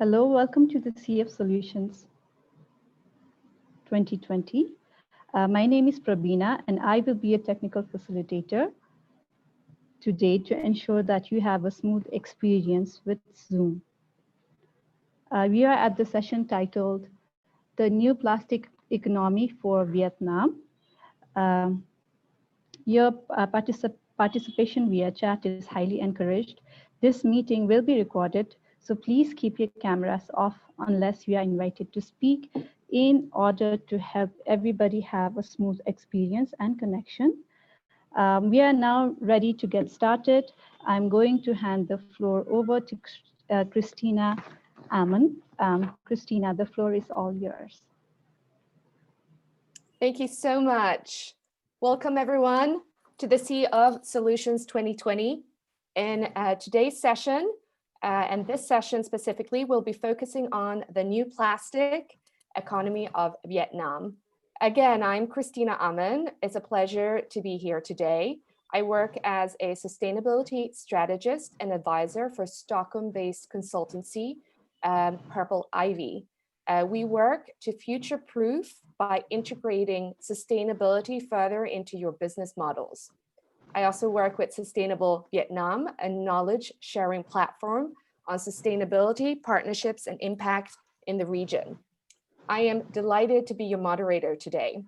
Hello, welcome to the CF Solutions 2020. My name is Prabina and I will be a technical facilitator today to ensure that you have a smooth experience with Zoom. We are at the session titled The New Plastic Economy for Vietnam. Your participation via chat is highly encouraged. This meeting will be recorded, so please keep your cameras off unless you are invited to speak in order to help everybody have a smooth experience and connection. We are now ready to get started. I'm going to hand the floor over to Christina Ammon. Christina, the floor is all yours. Thank you so much. Welcome everyone to the CF Solutions 2020. In today's session, and this session specifically, we'll be focusing on the new plastic economy of Vietnam. Again, I'm Christina Ammon. It's a pleasure to be here today. I work as a sustainability strategist and advisor for Stockholm-based consultancy, Purple Ivy. We work to future-proof by integrating sustainability further into your business models. I also work with Sustainable Vietnam, a knowledge-sharing platform on sustainability, partnerships, and impact in the region. I am delighted to be your moderator today.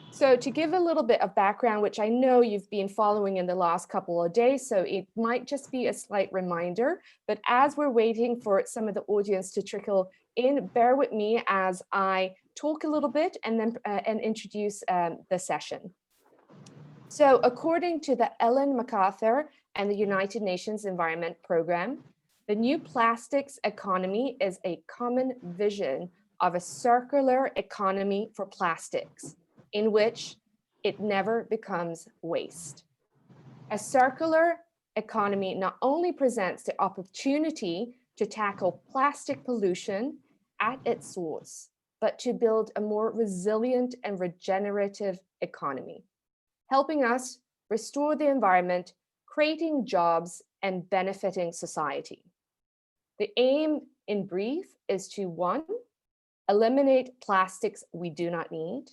So to give a little bit of background, which I know you've been following in the last couple of days, so it might just be a slight reminder, but as we're waiting for some of the audience to trickle in, bear with me as I talk a little bit and then introduce the session. So according to the Ellen MacArthur and the United Nations Environment Programme, the new plastics economy is a common vision of a circular economy for plastics, in which it never becomes waste. A circular economy not only presents the opportunity to tackle plastic pollution at its source, but to build a more resilient and regenerative economy, helping us restore the environment, creating jobs, and benefiting society. The aim, in brief, is to 1, eliminate plastics we do not need.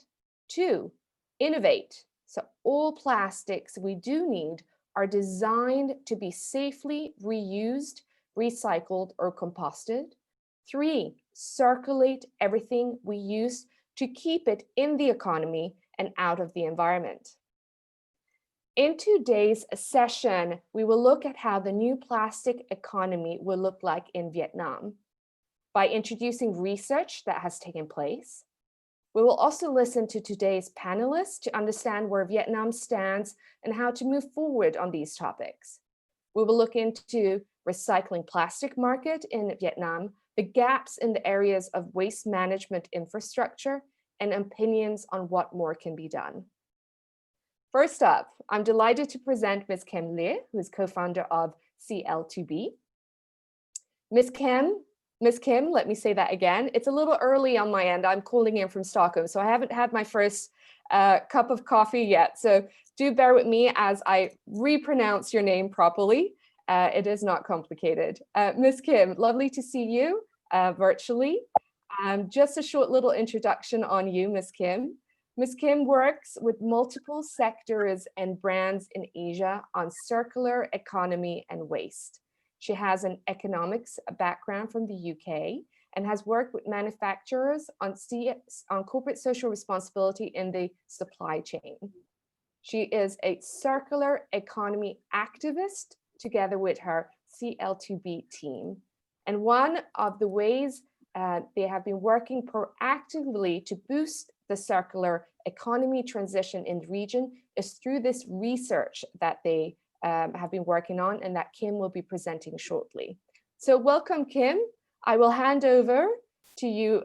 2, innovate. So all plastics we do need are designed to be safely reused, recycled, or composted. 3, circulate everything we use to keep it in the economy and out of the environment. In today's session, we will look at how the new plastic economy will look like in Vietnam by introducing research that has taken place. We will also listen to today's panelists to understand where Vietnam stands and how to move forward on these topics. We will look into recycling plastic market in Vietnam, the gaps in the areas of waste management infrastructure, and opinions on what more can be done. First up, I'm delighted to present Ms. Kim Le, who is co-founder of CL2B. Ms. Kim, let me say that again. It's a little early on my end. I'm calling in from Stockholm, so I haven't had my first cup of coffee yet. So do bear with me as I repronounce your name properly. It is not complicated. Ms. Kim, lovely to see you virtually. Just a short little introduction on you, Ms. Kim. Ms. Kim works with multiple sectors and brands in Asia on circular economy and waste. She has an economics background from the UK and has worked with manufacturers on corporate social responsibility in the supply chain. She is a circular economy activist together with her CL2B team. And one of the ways they have been working proactively to boost the circular economy transition in the region is through this research that they have been working on and that Kim will be presenting shortly. So welcome, Kim. I will hand over to you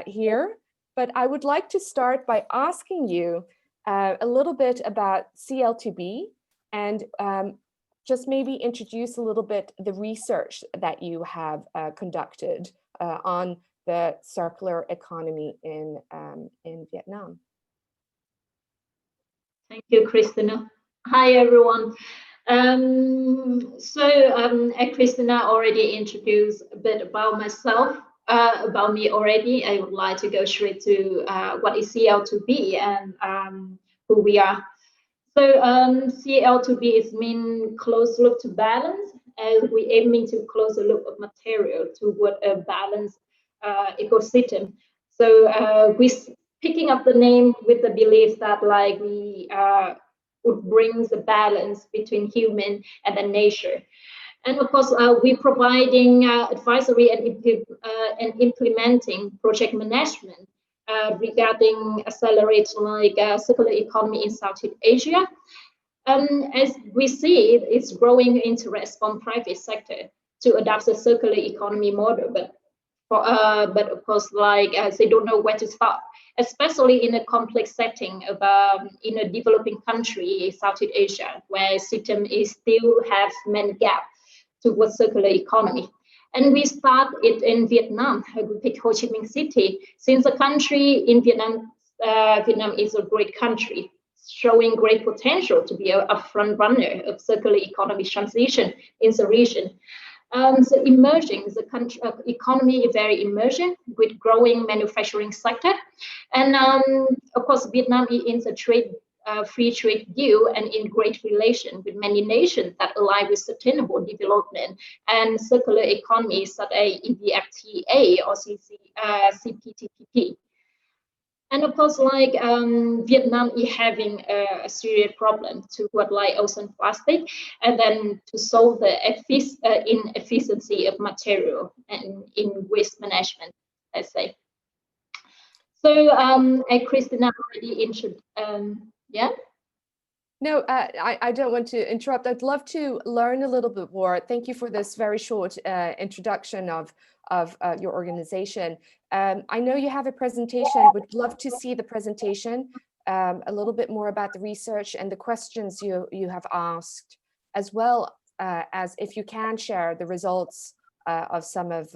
here, but I would like to start by asking you a little bit about CL2B and just maybe introduce a little bit the research that you have conducted on the circular economy in Vietnam. Thank you, Christina. Hi, everyone. Christina already introduced a bit about myself, about me already. I would like to go straight to what is CL2B and who we are. So CL2B is mean closed loop to balance, and we aiming to close the loop of material toward a balanced ecosystem. So we picking up the name with the belief that like we would bring the balance between human and the nature. And of course, we're providing advisory and implementing project management regarding accelerate like circular economy in Southeast Asia. As we see, it's growing interest from private sector to adopt a circular economy model, but of course, like they don't know where to start, especially in a complex setting of in a developing country, Southeast Asia, where system is still have many gaps towards circular economy. And we start it in Vietnam. We pick Ho Chi Minh City, since the country in Vietnam, Vietnam is a great country, showing great potential to be a front runner of circular economy transition in the region. So emerging, the country economy is very emerging with growing manufacturing sector. And of course, Vietnam is in the free trade deal and in great relation with many nations that align with sustainable development and circular economies such as EVFTA or CPTPP. And of course, like Vietnam is having a serious problem to what like ocean plastic, and then to solve the inefficiency of material and in waste management, let's say. So, Christina already introduced, yeah. No, I don't want to interrupt. I'd love to learn a little bit more. Thank you for this very short introduction of your organization. I know you have a presentation. Would love to see the presentation, a little bit more about the research and the questions you have asked, as well as if you can share the results of some of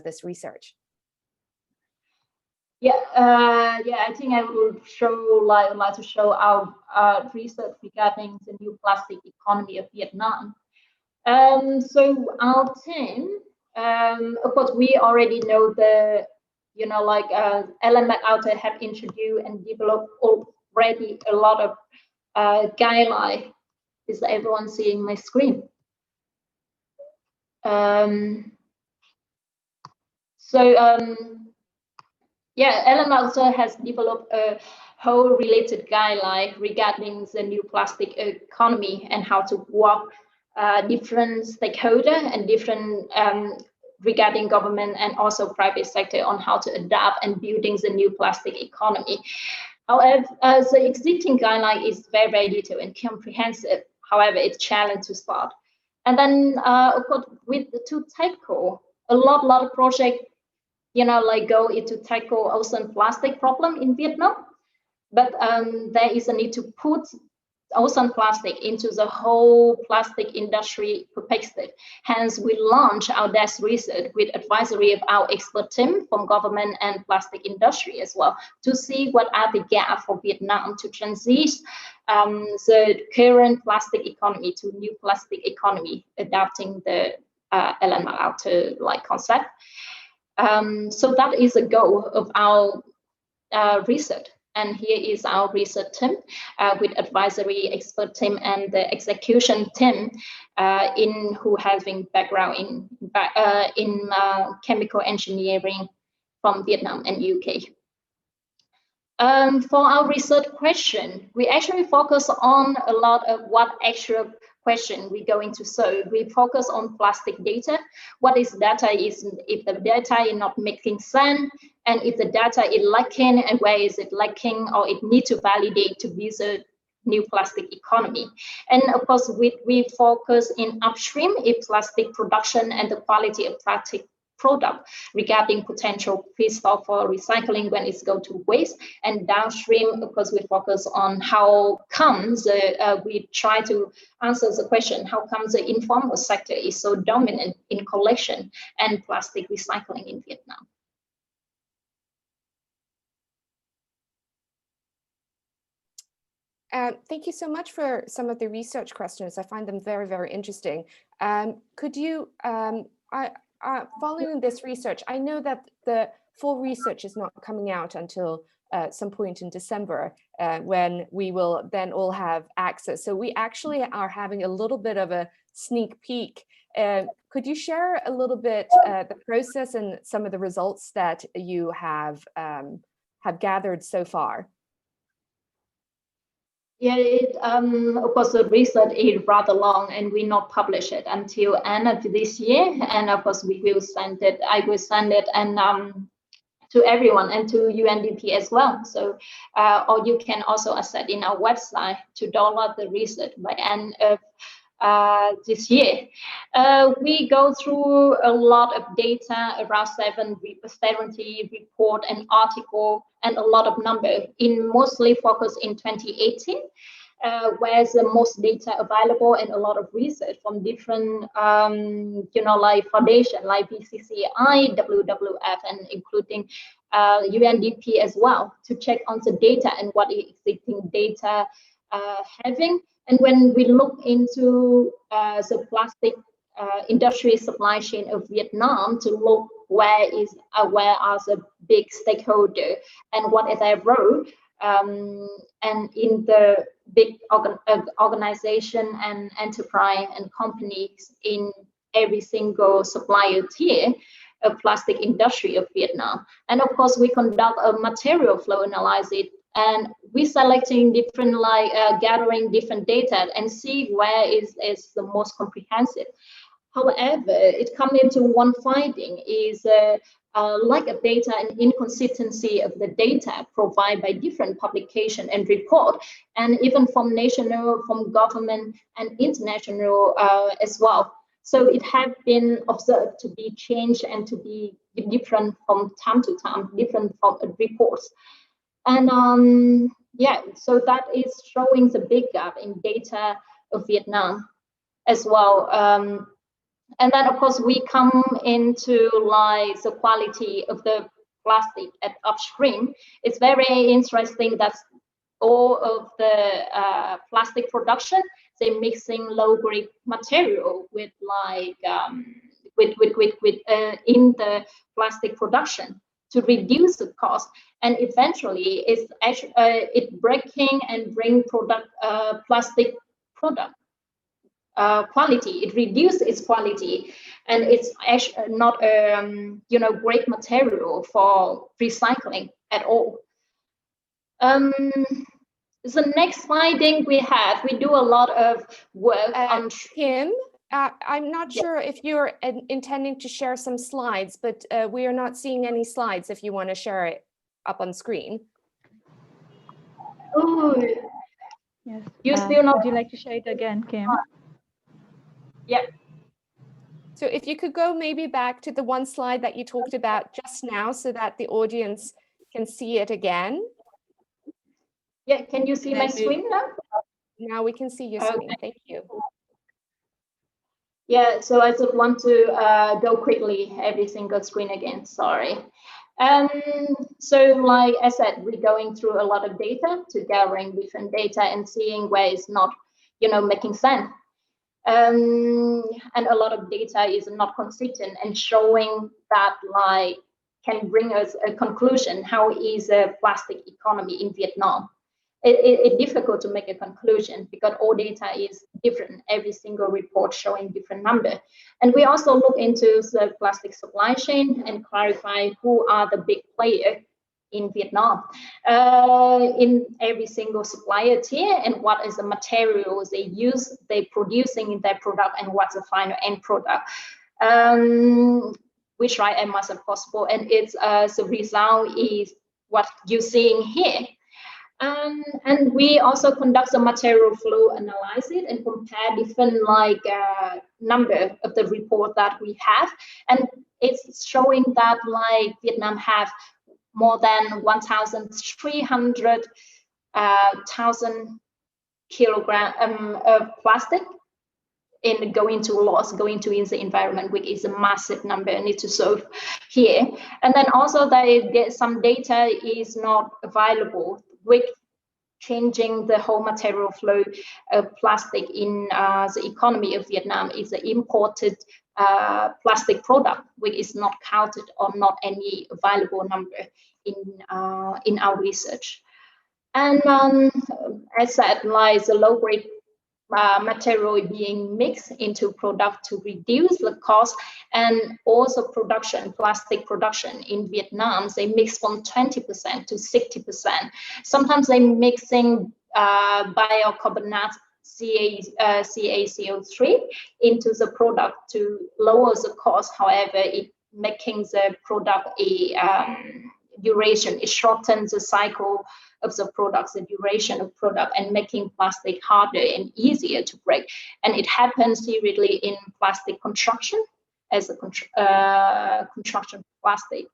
this research. Yeah, yeah. I think I will like to show our research regarding the new plastic economy of Vietnam. So our team, of course, we already know the, like Ellen MacArthur have introduced and developed already a lot of guidelines. Is everyone seeing my screen? Yeah, Ellen MacArthur has developed a whole related guideline regarding the new plastic economy and how to work different stakeholders and different regarding government and also private sector on how to adapt and building the new plastic economy. However, the existing guideline is very, very detailed and comprehensive. However, it's challenging to start. And then, of course, to tackle a lot of projects, like go into tackle ocean plastic problem in Vietnam, but there is a need to put ocean plastic into the whole plastic industry perspective. Hence, we launch our desk research with advisory of our expert team from government and plastic industry as well, to see what are the gaps for Vietnam to transition the current plastic economy to new plastic economy, adapting the Ellen MacArthur like concept. So that is the goal of our research. And here is our research team with advisory expert team and the execution team who has been background in chemical engineering from Vietnam and UK. For our research question, we actually focus on a lot of what actual question we're going to solve. We focus on plastic data. What is data is if the data is not making sense, and if the data is lacking, and where is it lacking, or it needs to validate to build a new plastic economy. And of course, we focus in upstream in plastic production and the quality of plastic product regarding potential feedstock for recycling when it's go to waste, and downstream, of course, we focus on how comes we try to answer the question, how comes the informal sector is so dominant in collection and plastic recycling in Vietnam. Thank you so much for some of the research questions. I find them very, very interesting. Could you, following this research, I know that the full research is not coming out until some point in December, when we will then all have access. So we actually are having a little bit of a sneak peek. Could you share a little bit the process and some of the results that you have gathered so far? Yeah, of course, the research is rather long, and we not publish it until end of this year. And of course, we will send it. I will send it and to everyone and to UNDP as well. So, or you can also access in our website to download the research by end of this year. We go through a lot of data, around 70 report and article, and a lot of number, in mostly focus in 2018. Where's the most data available and a lot of research from different, like foundation, like BCCI, WWF, and including UNDP as well, to check on the data and what existing data having. And when we look into the plastic industry supply chain of Vietnam, to look where are the big stakeholder and what is their role, and in the big organization and enterprise and companies in every single supplier tier of plastic industry of Vietnam. And of course, we conduct a material flow analysis, and we selecting different, gathering different data and see where is the most comprehensive. However, it comes into one finding is lack of data and inconsistency of the data provided by different publication and report, and even from national, from government and international as well. So it has been observed to be changed and to be different from time to time, different from reports. And so that is showing the big gap in data of Vietnam as well. And then, of course, we come into the quality of the plastic at upstream. It's very interesting that all of the plastic production, they're mixing low-grade material with in the plastic production to reduce the cost, and eventually it breaking and bring plastic product quality. It reduces its quality, and it's actually not a great material for recycling at all. The next finding we do a lot of work on Kim. I'm not sure if you're intending to share some slides, but we are not seeing any slides if you want to share it up on screen. Oh, yes. You still not. Would you like to share it again, Kim? Yeah. So if you could go maybe back to the one slide that you talked about just now so that the audience can see it again. Yeah, can you see my screen now? Now we can see your screen. Thank you. Yeah, so I just want to go quickly every single screen again, sorry. So like I said, we're going through a lot of data to gathering different data and seeing where it's not, making sense. And a lot of data is not consistent and showing that can bring us a conclusion, how is a plastic economy in Vietnam. It's difficult to make a conclusion because all data is different, every single report showing different number. And we also look into the plastic supply chain and clarify who are the big players in Vietnam, in every single supplier tier, and what is the materials they use, they producing in their product, and what's the final end product. We try as much as possible, and it's the result is what you're seeing here. And we also conduct the material flow analysis and compare different number of the report that we have, and it's showing that Vietnam have more than 1,300 kilogram of plastic going to the environment, which is a massive number and need to solve here. And then also some data is not available, which changing the whole material flow of plastic in the economy of Vietnam is the imported plastic product, which is not counted or not any available number in our research. And as said, like the low grade material being mixed into product to reduce the cost, and also plastic production in Vietnam, they mix from 20% to 60%. Sometimes they mixing bicarbonate CaCO3 into the product to lower the cost. However, it making the product a duration, it shortens the cycle of the products, the duration of product, and making plastic harder and easier to break. And it happens seriously in plastic construction as a construction plastic.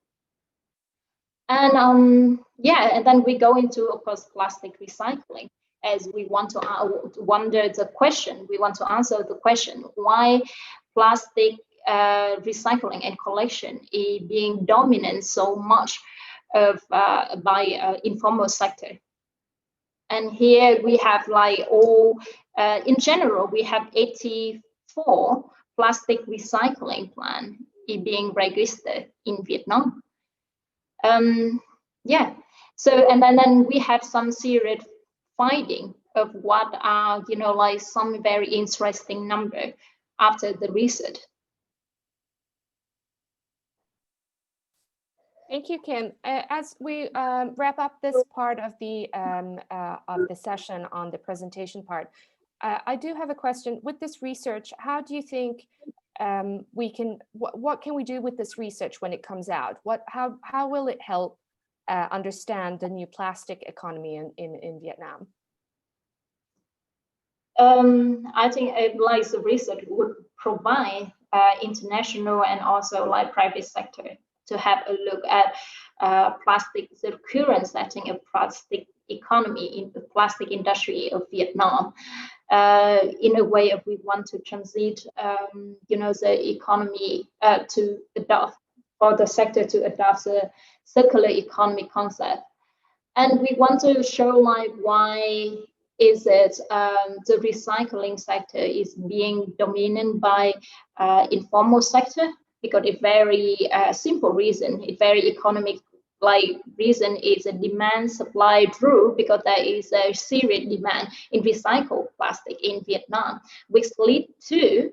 And yeah, and then we go into, of course, plastic recycling, as we want to wonder the question, we want to answer the question, why plastic recycling and collection is being dominant so much of by informal sector. And here we have like all in general, we have 84 plastic recycling plants being registered in Vietnam. Yeah, so and then we have some serious finding of what are, you know, like some very interesting number after the research. Thank you, Kim. As we wrap up this part of the session on the presentation part, I do have a question. With this research, how do you think we can? What can we do with this research when it comes out? How will it help understand the new plastic economy in Vietnam? I think like the research would provide international and also like private sector to have a look at plastic, the current setting of plastic economy in the plastic industry of Vietnam. In a way, if we want to transit, you know, the economy to adopt, or the sector to adopt the circular economy concept. And we want to show like why is it the recycling sector is being dominated by informal sector, because a very simple reason, a very economic like reason is a demand supply drew, because there is a serious demand in recycled plastic in Vietnam, which lead to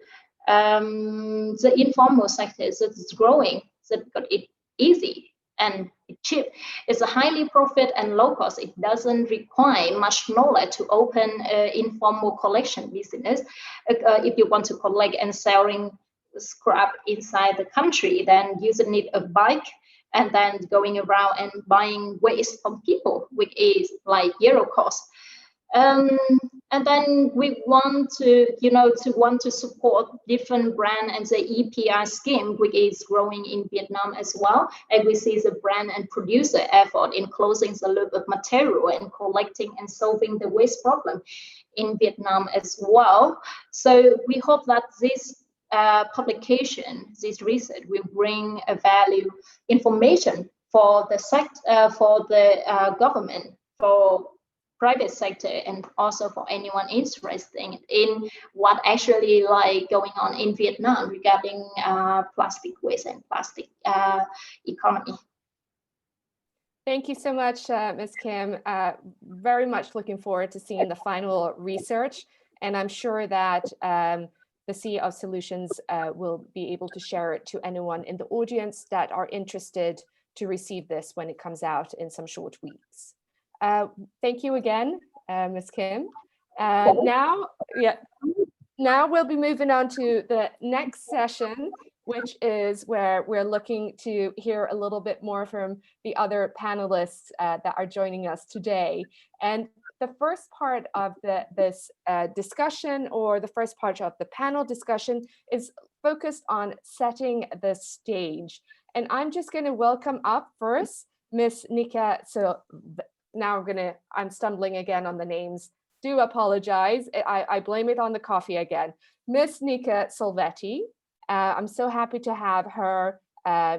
the informal sector that is growing, so because it's easy and cheap. It's a highly profit and low cost. It doesn't require much knowledge to open informal collection business. If you want to collect and selling scrap inside the country, then you need a bike and then going around and buying waste from people, which is like zero cost. And then we want to, you know, to support different brand and the EPR scheme, which is growing in Vietnam as well. And we see the brand and producer effort in closing the loop of material and collecting and solving the waste problem in Vietnam as well. So we hope that this publication, this research will bring a value information for the sector, for the government, for private sector, and also for anyone interested in what actually like going on in Vietnam regarding plastic waste and plastic economy. Thank you so much, Ms. Kim. Very much looking forward to seeing the final research, and I'm sure that the Sea of Solutions will be able to share it to anyone in the audience that are interested to receive this when it comes out in some short weeks. Thank you again, Ms. Kim. Now we'll be moving on to the next session, which is where we're looking to hear a little bit more from the other panelists that are joining us today. And the first part of this discussion, or the first part of the panel discussion, is focused on setting the stage. And I'm just going to welcome up first Miss Nika. So now I'm stumbling again on the names. Do apologize. I blame it on the coffee again. Miss Nika Salvetti. I'm so happy to have her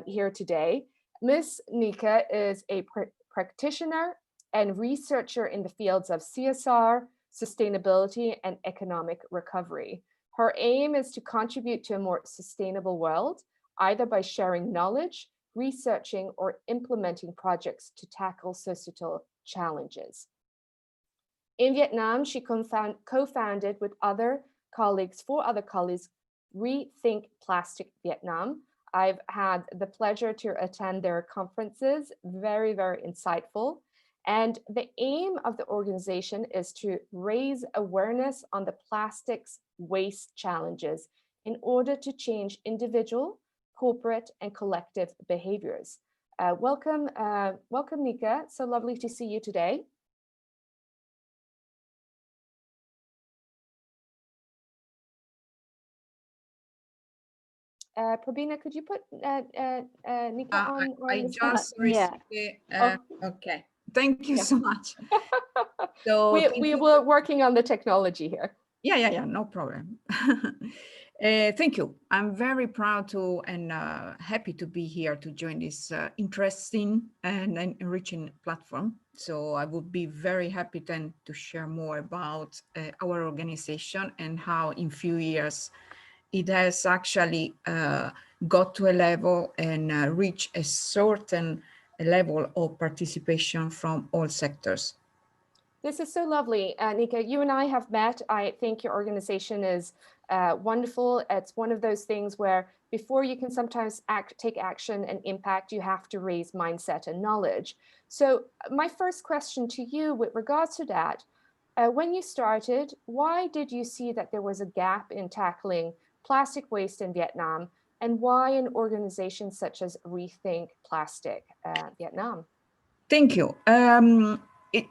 here today. Miss Nika is a practitioner and researcher in the fields of CSR, sustainability, and economic recovery. Her aim is to contribute to a more sustainable world, either by sharing knowledge, researching, or implementing projects to tackle societal challenges. In Vietnam, she co-founded with other colleagues, 4 other colleagues, Rethink Plastic Vietnam. I've had the pleasure to attend their conferences, very, very insightful. And the aim of the organization is to raise awareness on the plastics waste challenges in order to change individual, corporate, and collective behaviors. Welcome, Nika. So lovely to see you today. Prabina, could you put Nika on? I just received okay. Thank you so much. So we were working on the technology here. Yeah, no problem. Thank you. I'm very proud to and happy to be here to join this interesting and enriching platform. So I would be very happy then to share more about our organization and how in few years it has actually got to a level and reached a certain level of participation from all sectors. This is so lovely. Nika, you and I have met. I think your organization is wonderful. It's one of those things where before you can sometimes take action and impact, you have to raise mindset and knowledge. So my first question to you with regards to that, when you started, why did you see that there was a gap in tackling plastic waste in Vietnam, and why an organization such as Rethink Plastic Vietnam? Thank you.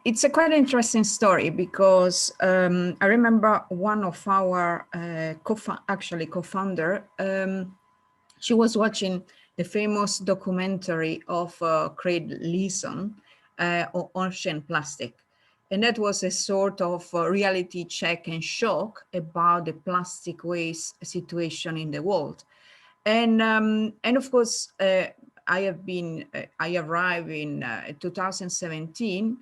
It's a quite interesting story because I remember one of our co-founder, she was watching the famous documentary of Craig Leeson on ocean plastic. And that was a sort of reality check and shock about the plastic waste situation in the world. And of course, I arrived in 2017.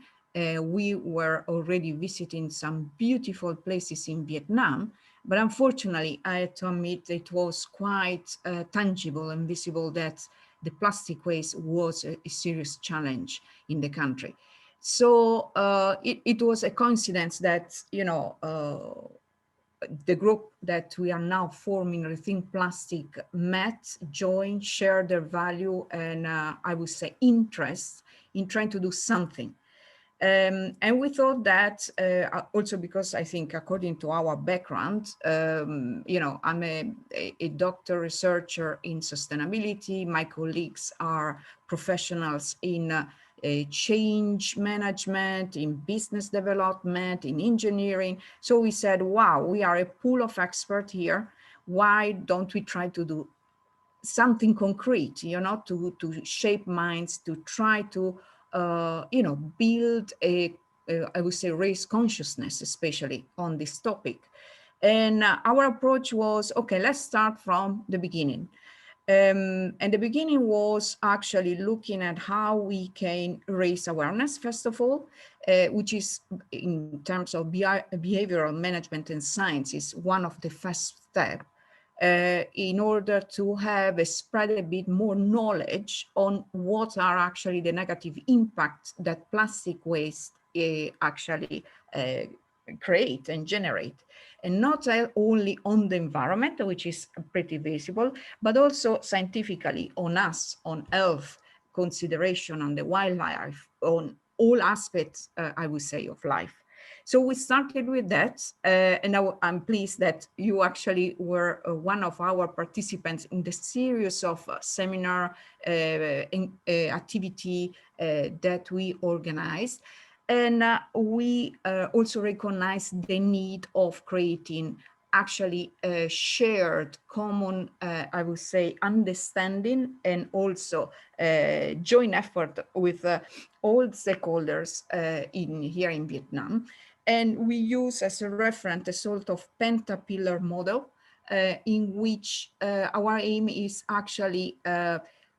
We were already visiting some beautiful places in Vietnam, but unfortunately, I had to admit it was quite tangible and visible that the plastic waste was a serious challenge in the country. So it was a coincidence that, you know, the group that we are now forming, Rethink Plastic, met, joined, shared their value and I would say interest in trying to do something. And we thought that also because I think according to our background, you know, I'm a doctor researcher in sustainability. My colleagues are professionals in change management, in business development, in engineering. So we said, wow, we are a pool of experts here. Why don't we try to do something concrete, you know, to shape minds, to try to, you know, build a, I would say, raise consciousness, especially on this topic. And our approach was, okay, let's start from the beginning. And the beginning was actually looking at how we can raise awareness, first of all, which is in terms of behavioral management and science is one of the first steps in order to have spread a bit more knowledge on what are actually the negative impacts that plastic waste actually create and generate. And not only on the environment, which is pretty visible, but also scientifically on us, on health consideration, on the wildlife, on all aspects, I would say, of life. So we started with that, and now I'm pleased that you actually were one of our participants in the series of seminar activity that we organized. And we also recognize the need of creating actually a shared common, I would say, understanding and also joint effort with all stakeholders here in Vietnam. And we use as a reference a sort of pentapillar model in which our aim is actually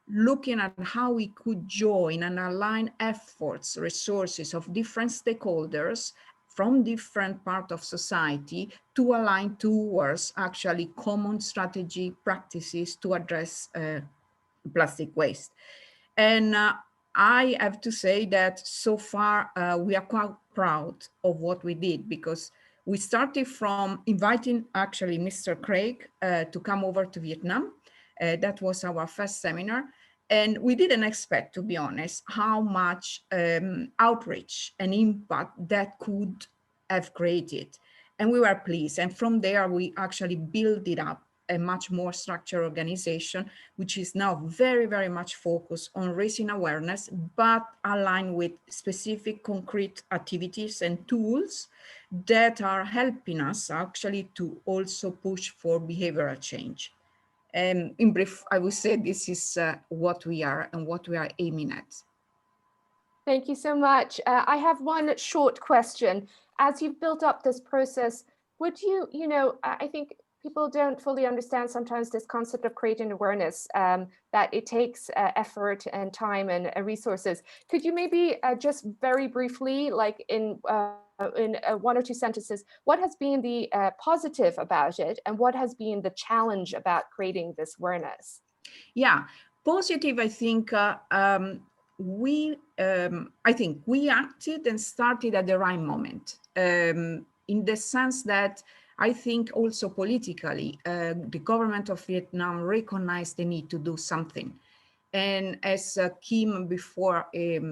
looking at how we could join and align efforts, resources of different stakeholders from different parts of society to align towards actually common strategy practices to address plastic waste. And I have to say that so far we are quite proud of what we did, because we started from inviting actually Mr. Craig to come over to Vietnam. That was our first seminar. And we didn't expect, to be honest, how much outreach and impact that could have created. And we were pleased. And from there, we actually built it up a much more structured organization, which is now very, very much focused on raising awareness, but aligned with specific concrete activities and tools that are helping us actually to also push for behavioral change. In brief, I would say this is what we are and what we are aiming at. Thank you so much. I have one short question. As you've built up this process, would you, I think people don't fully understand sometimes this concept of creating awareness, that it takes effort and time and resources. Could you maybe just very briefly, like in 1 or 2 sentences, what has been the positive about it and what has been the challenge about creating this awareness? Yeah, positive, I think I think we acted and started at the right moment, in the sense that I think also politically, the government of Vietnam recognized the need to do something. And as Kim before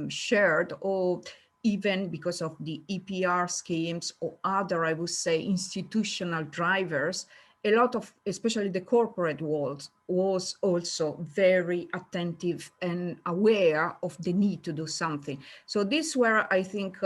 shared, or even because of the EPR schemes or other, I would say, institutional drivers, a lot of, especially the corporate world, was also very attentive and aware of the need to do something. So these were, I think,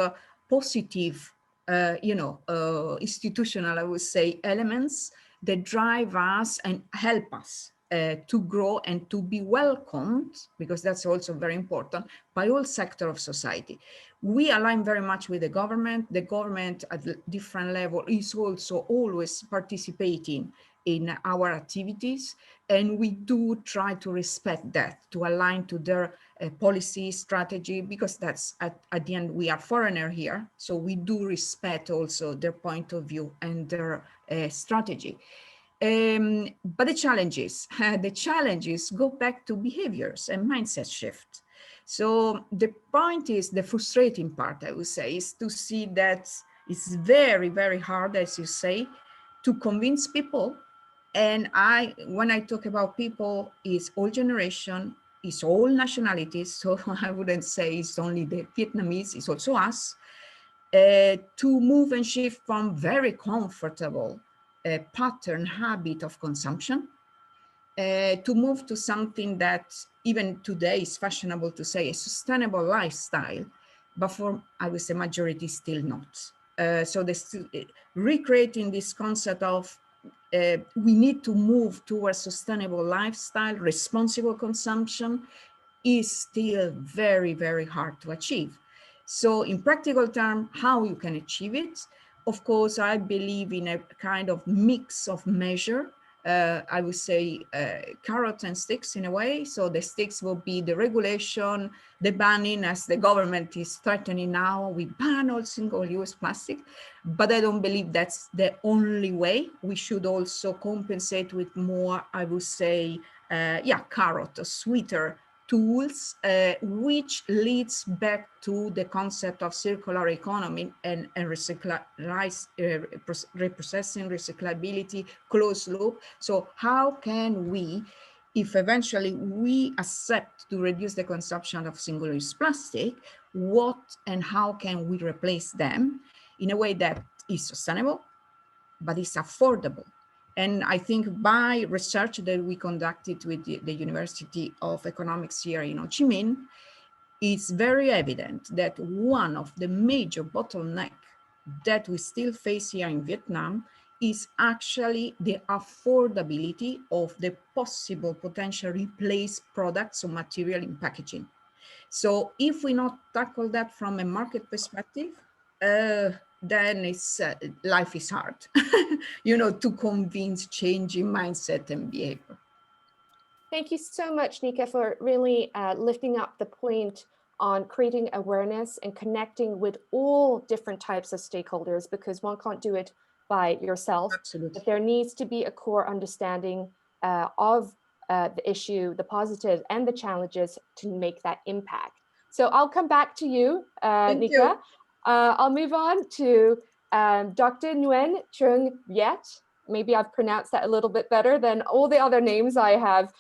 positive, institutional, I would say, elements that drive us and help us to grow and to be welcomed, because that's also very important, by all sectors of society. We align very much with the government. The government at different level is also always participating in our activities, and we do try to respect that, to align to their policy strategy, because that's at the end, we are foreigner here, so we do respect also their point of view and their strategy. But the challenges go back to behaviors and mindset shift. So the point is, the frustrating part, I would say, is to see that it's very, very hard, as you say, to convince people. And when I talk about people, it's all generation, it's all nationalities. So I wouldn't say it's only the Vietnamese, it's also us, to move and shift from very comfortable pattern habit of consumption to move to something that even today is fashionable to say a sustainable lifestyle, but for, I would say, majority still not. So recreating this concept of we need to move towards sustainable lifestyle, responsible consumption, is still very, very hard to achieve. So in practical terms, how you can achieve it? Of course, I believe in a kind of mix of measure. I would say carrot and sticks in a way. So the sticks will be the regulation, the banning, as the government is threatening now. We ban all single-use plastic, but I don't believe that's the only way. We should also compensate with more, I would say, carrot or sweeter tools, which leads back to the concept of circular economy and reprocessing, recyclability, closed loop. So how can we, if eventually we accept to reduce the consumption of single-use plastic, what and how can we replace them in a way that is sustainable, but is affordable? And I think by research that we conducted with the University of Economics here in Ho Chi Minh, it's very evident that one of the major bottlenecks that we still face here in Vietnam is actually the affordability of the possible potential replaced products or material in packaging. So if we not tackle that from a market perspective, then it's life is hard, to convince change in mindset and behavior. Thank you so much, Nika, for really lifting up the point on creating awareness and connecting with all different types of stakeholders, because one can't do it by yourself. Absolutely. But there needs to be a core understanding of the issue, the positives and the challenges to make that impact. So I'll come back to you, Nika. I'll move on to Dr. Nguyen Trung Viet. Maybe I've pronounced that a little bit better than all the other names I have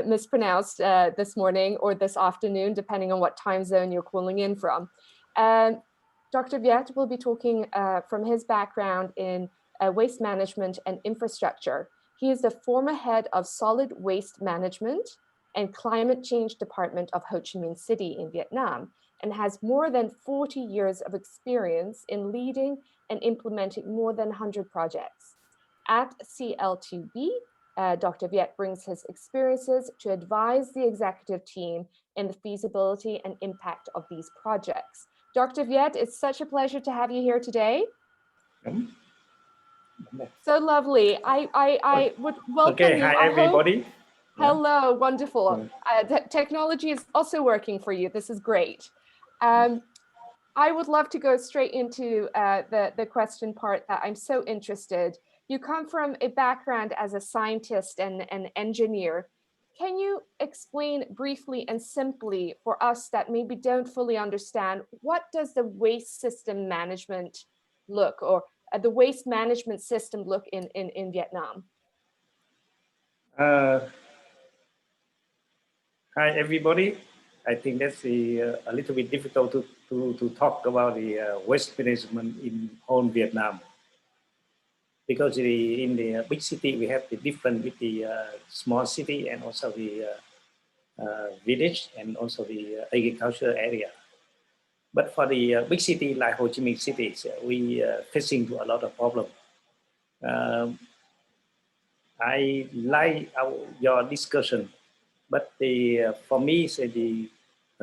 mispronounced this morning or this afternoon, depending on what time zone you're calling in from. Dr. Viet will be talking from his background in waste management and infrastructure. He is the former head of solid waste management and climate change department of Ho Chi Minh City in Vietnam, and has more than 40 years of experience in leading and implementing more than 100 projects. At CL2B, Dr. Viet brings his experiences to advise the executive team in the feasibility and impact of these projects. Dr. Viet, it's such a pleasure to have you here today. So lovely. I would welcome you. Hi, everybody. Hello, wonderful. Technology is also working for you. This is great. I would love to go straight into the question part that I'm so interested. You come from a background as a scientist and an engineer. Can you explain briefly and simply for us that maybe don't fully understand, what does the waste system management look, or the waste management system look in Vietnam? Hi, everybody. I think that's a little bit difficult to talk about the waste management in whole Vietnam, because in the big city we have the different with the small city and also the village and also the agriculture area. But for the big city like Ho Chi Minh cities, we facing a lot of problems. I like your discussion, but for me, the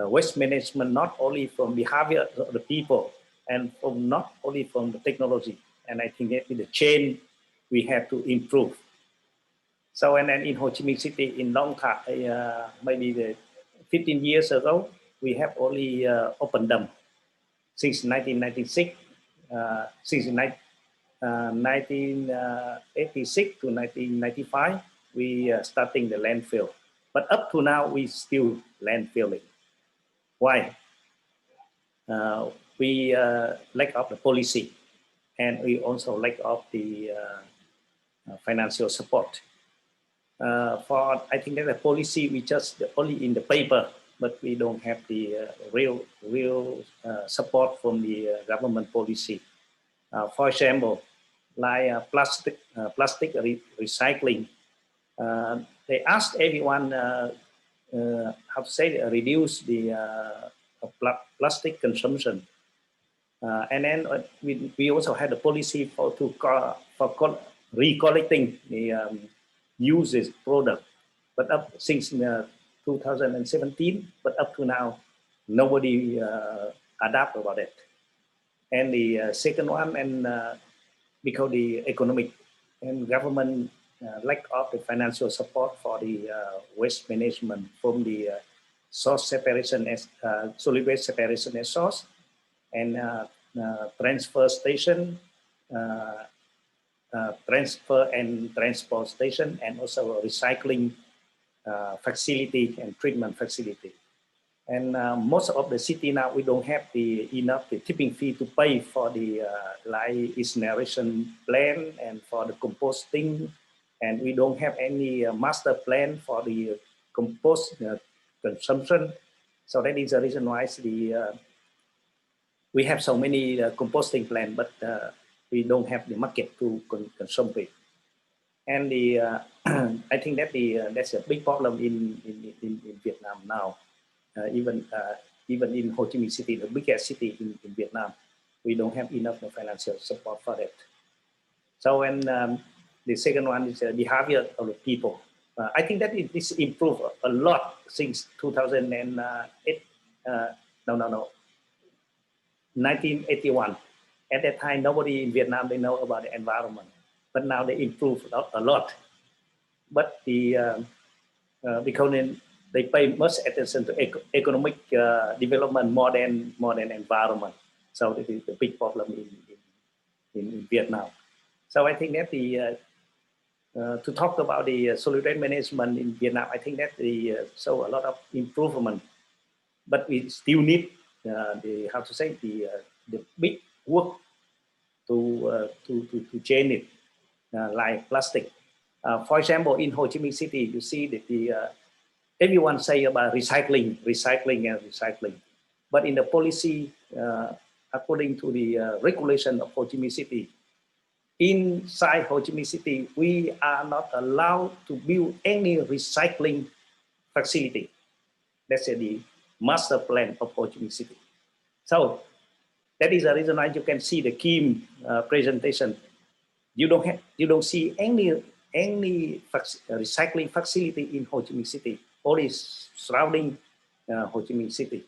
waste management not only from behavior of the people and from not only from the technology, and I think that in the chain we have to improve. So and then in Ho Chi Minh City in long time, maybe 15 years ago, we have only open dump. Since 1996, since 1986 to 1995, we starting the landfill. But up to now, we still landfilling. Why? We lack of the policy, and we also lack of the financial support. For I think that the policy we just only in the paper, but we don't have the real support from the government policy. For example, like plastic recycling. They asked everyone how to say reduce the plastic consumption, and then we also had a policy for recollecting the uses product, but up since 2017, but up to now nobody adapt about it. And the second one, and because the economic and government lack of the financial support for the waste management from the source separation as solid waste separation as source, and transfer station, transfer and transport station, and also a recycling facility and treatment facility. And most of the city now, we don't have enough tipping fee to pay for the like incineration plan and for the composting, and we don't have any master plan for the compost consumption. So that is the reason why we have so many composting plan, but we don't have the market to consume it. And I think that that's a big problem in Vietnam now. Even in Ho Chi Minh City, the biggest city in Vietnam, we don't have enough financial support for that. So, and the second one is the behavior of the people. I think that this improved a lot since 2008. 1981. At that time, nobody in Vietnam, they know about the environment, but now they improved a lot. But the because they pay much attention to economic development more than environment. So this is the big problem in Vietnam. So I think that to talk about the solid management in Vietnam, I think that show a lot of improvement, but we still need the big work to change it, like plastic. For example, in Ho Chi Minh City, you see that everyone say about recycling, but in the policy, according to the regulation of Ho Chi Minh City, inside Ho Chi Minh City, we are not allowed to build any recycling facility. That's the master plan of Ho Chi Minh City. So that is the reason why you can see the Kim presentation. You don't see any recycling facility in Ho Chi Minh City, only surrounding Ho Chi Minh City.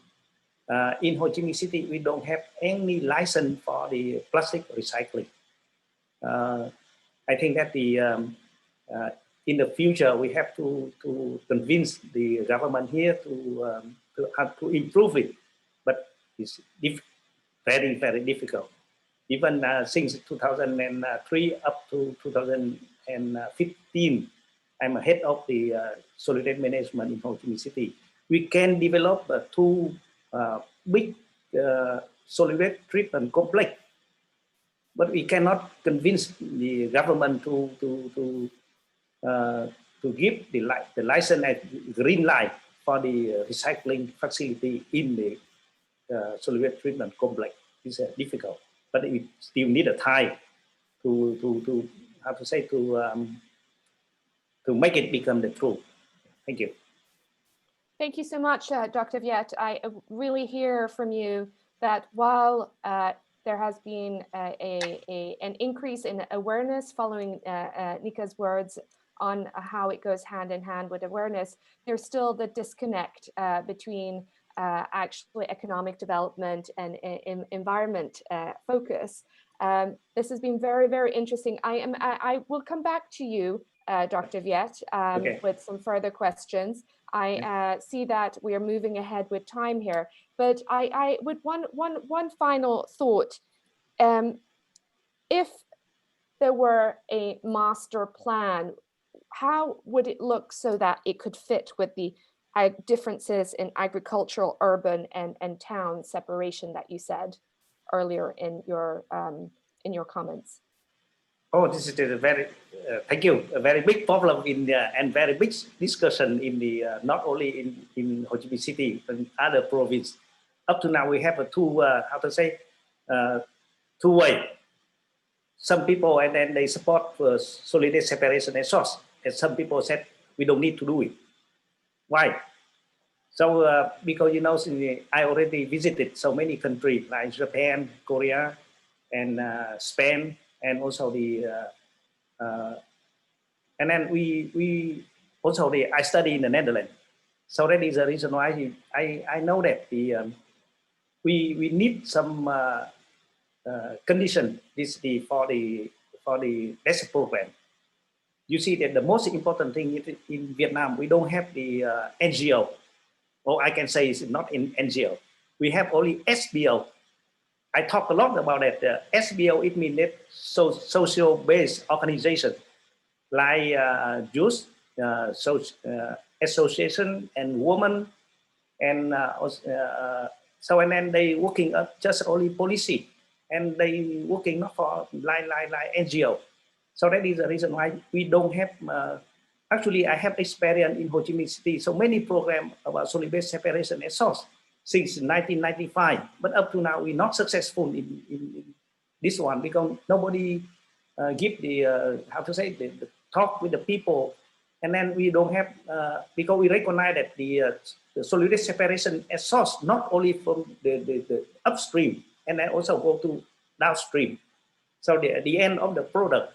In Ho Chi Minh City, we don't have any license for the plastic recycling. I think that in the future we have to convince the government here to improve it, but it's very, very difficult. Even since 2003 up to 2015, I'm head of the solid management in Ho Chi Minh City. We can develop two big solid treatment complex, but we cannot convince the government to give the license and green light for the recycling facility in the solid treatment complex. It's difficult, but we still need a time to make it become the truth. Thank you. Thank you so much, Dr. Viet. I really hear from you that while there has been an increase in awareness following Nika's words on how it goes hand in hand with awareness, there's still the disconnect between actually economic development and environment focus. This has been very, very interesting. I will come back to you, Dr. Viet, okay, with some further questions. I see that we are moving ahead with time here, but I would one final thought. If there were a master plan, how would it look so that it could fit with the differences in agricultural, urban, and town separation that you said earlier in your comments? Oh, this is a very thank you. A very big problem and very big discussion in the not only in Ho Chi Minh City but in other provinces. Up to now, we have a two way. Some people and then they support solid separation and source, and some people said we don't need to do it. Why? So because I already visited so many countries like Japan, Korea, and Spain. And also and then I study in the Netherlands, so that is the reason why I know that we need some condition for the next program. You see that the most important thing in Vietnam, we don't have the NGO, or I can say it's not in NGO. We have only SBO. I talk a lot about it. SBO, it means that social-based organization like youth, association, and women, and so and then they working just only policy, and they working not for like NGO. So that is the reason why we don't have. Actually, I have experience in Ho Chi Minh City. So many programs about solid-based separation and source since 1995, but up to now we're not successful in this one because nobody give the the talk with the people, and then we don't have because we recognize that the solid separation as source not only from the upstream and then also go to downstream, so the end of the product,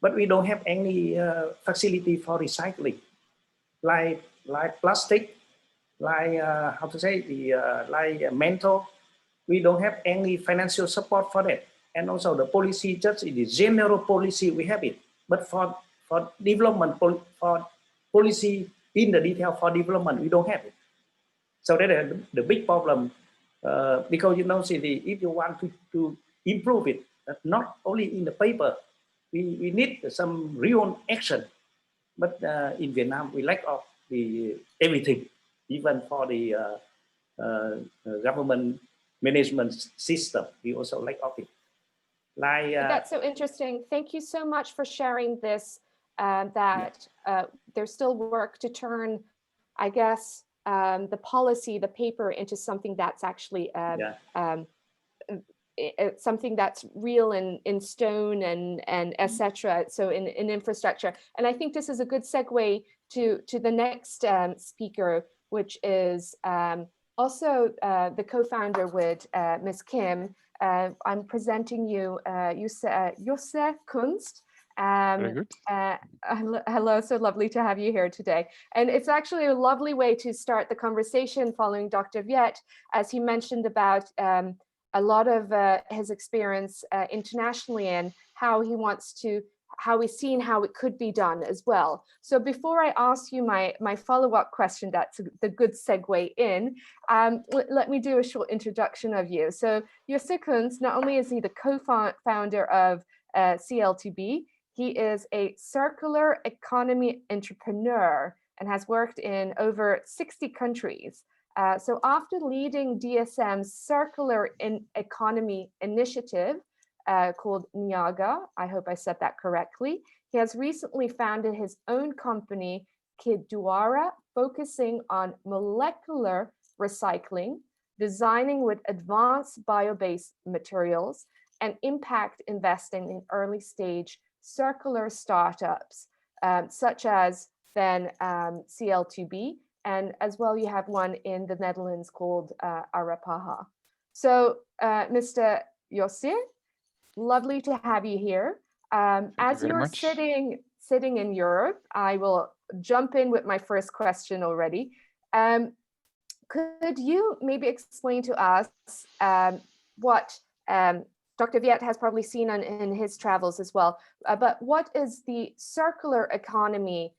but we don't have any facility for recycling like plastic. Like like mental, we don't have any financial support for that, and also the policy, just in the general policy we have it, but for development for policy in the detail for development, we don't have it. So that is the big problem, because see, if you want to improve it, not only in the paper, we need some real action. But in Vietnam, we lack of the everything, even for the government management system, we also lack of it. Like that's so interesting. Thank you so much for sharing this. That there's still work to turn, I guess, the policy, the paper, into something that's actually something that's real and in stone and etc. So in infrastructure. And I think this is a good segue to the next speaker, which is also the co-founder with Ms. Kim. I'm presenting you Josse Kunst. Very good. Hello, so lovely to have you here today. And it's actually a lovely way to start the conversation following Dr. Viet, as he mentioned about a lot of his experience internationally and how he wants to, how he's seen how it could be done as well. So before I ask you my follow-up question, that's the good segue in, let me do a short introduction of you. So Josse Kunst, not only is he the co-founder of CL2B, he is a circular economy entrepreneur and has worked in over 60 countries. So after leading DSM's circular economy initiative called Niaga, I hope I said that correctly, he has recently founded his own company, Kidwara, focusing on molecular recycling, designing with advanced bio-based materials, and impact investing in early stage circular startups, such as then CL2B, and as well you have one in the Netherlands called Arapaha. So Mr. Josse, lovely to have you here. As you're sitting in Europe, I will jump in with my first question already. Could you maybe explain to us what Dr. Viet has probably seen in his travels as well, but what is the circular economy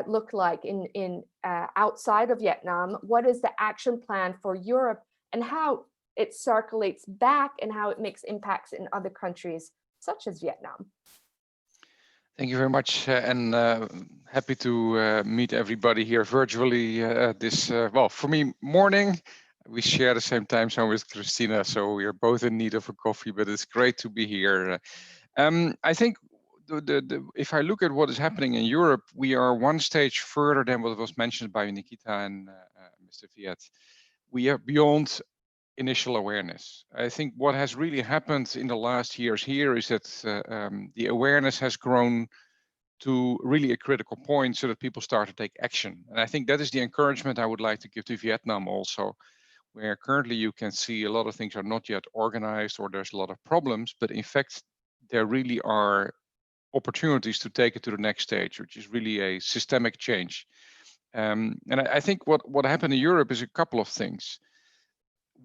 look like in outside of Vietnam? What is the action plan for Europe and how it circulates back and how it makes impacts in other countries such as Vietnam? Thank you very much, and happy to meet everybody here virtually this, well, for me, morning. We share the same time zone with Christina, so we are both in need of a coffee, but it's great to be here. I think if I look at what is happening in Europe, we are one stage further than what was mentioned by Nikita and Mr. Viet. We are beyond initial awareness. I think what has really happened in the last years here is that the awareness has grown to really a critical point so that people start to take action. And I think that is the encouragement I would like to give to Vietnam also, where currently you can see a lot of things are not yet organized or there's a lot of problems, but in fact, there really are opportunities to take it to the next stage, which is really a systemic change. And I think what happened in Europe is a couple of things.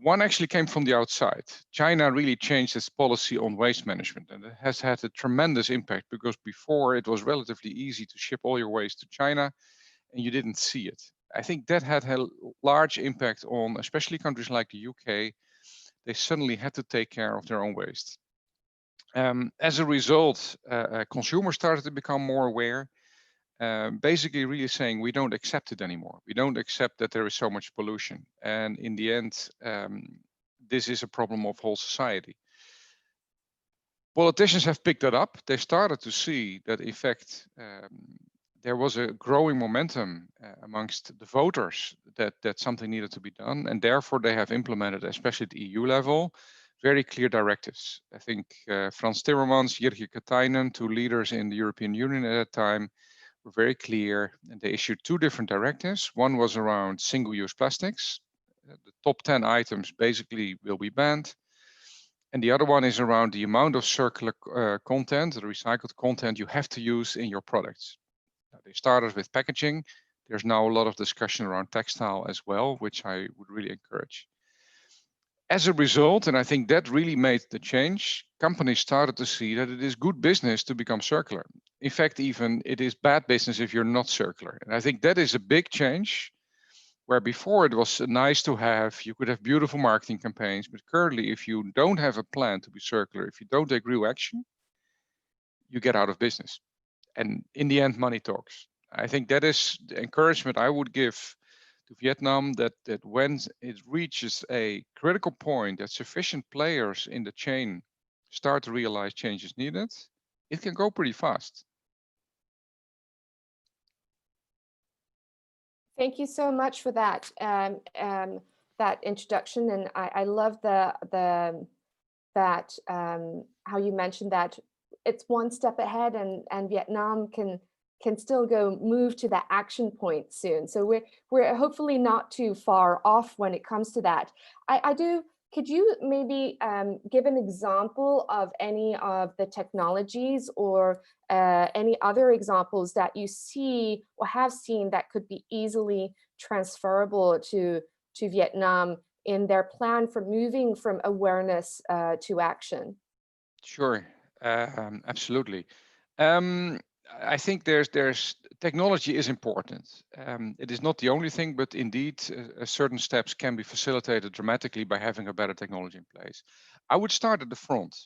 One actually came from the outside. China really changed its policy on waste management, and it has had a tremendous impact because before it was relatively easy to ship all your waste to China and you didn't see it. I think that had a large impact on especially countries like the UK. They suddenly had to take care of their own waste. As a result, consumers started to become more aware, basically really saying we don't accept it anymore. We don't accept that there is so much pollution. And in the end, this is a problem of whole society. Politicians have picked that up. They started to see that, in fact, there was a growing momentum amongst the voters that something needed to be done. And therefore, they have implemented, especially at the EU level, very clear directives. I think Frans Timmermans, Jyrki Katainen, two leaders in the European Union at that time, were very clear, and they issued two different directives. One was around single-use plastics. The top 10 items basically will be banned. And the other one is around the amount of circular content, the recycled content you have to use in your products. Now, they started with packaging. There's now a lot of discussion around textile as well, which I would really encourage. As a result, and I think that really made the change, companies started to see that it is good business to become circular. In fact, even it is bad business if you're not circular. And I think that is a big change, where before it was nice to have, you could have beautiful marketing campaigns, but currently if you don't have a plan to be circular, if you don't take real action, you get out of business. And in the end, money talks. I think that is the encouragement I would give to Vietnam, that when it reaches a critical point that sufficient players in the chain start to realize change is needed, it can go pretty fast. Thank you so much for that that introduction, and I love how you mentioned that it's one step ahead, and Vietnam can still move to that action point soon. So we're hopefully not too far off when it comes to that. Could you maybe give an example of any of the technologies or any other examples that you see or have seen that could be easily transferable to Vietnam in their plan for moving from awareness to action? Sure, absolutely. I think there's technology is important. It is not the only thing, but indeed certain steps can be facilitated dramatically by having a better technology in place. I would start at the front,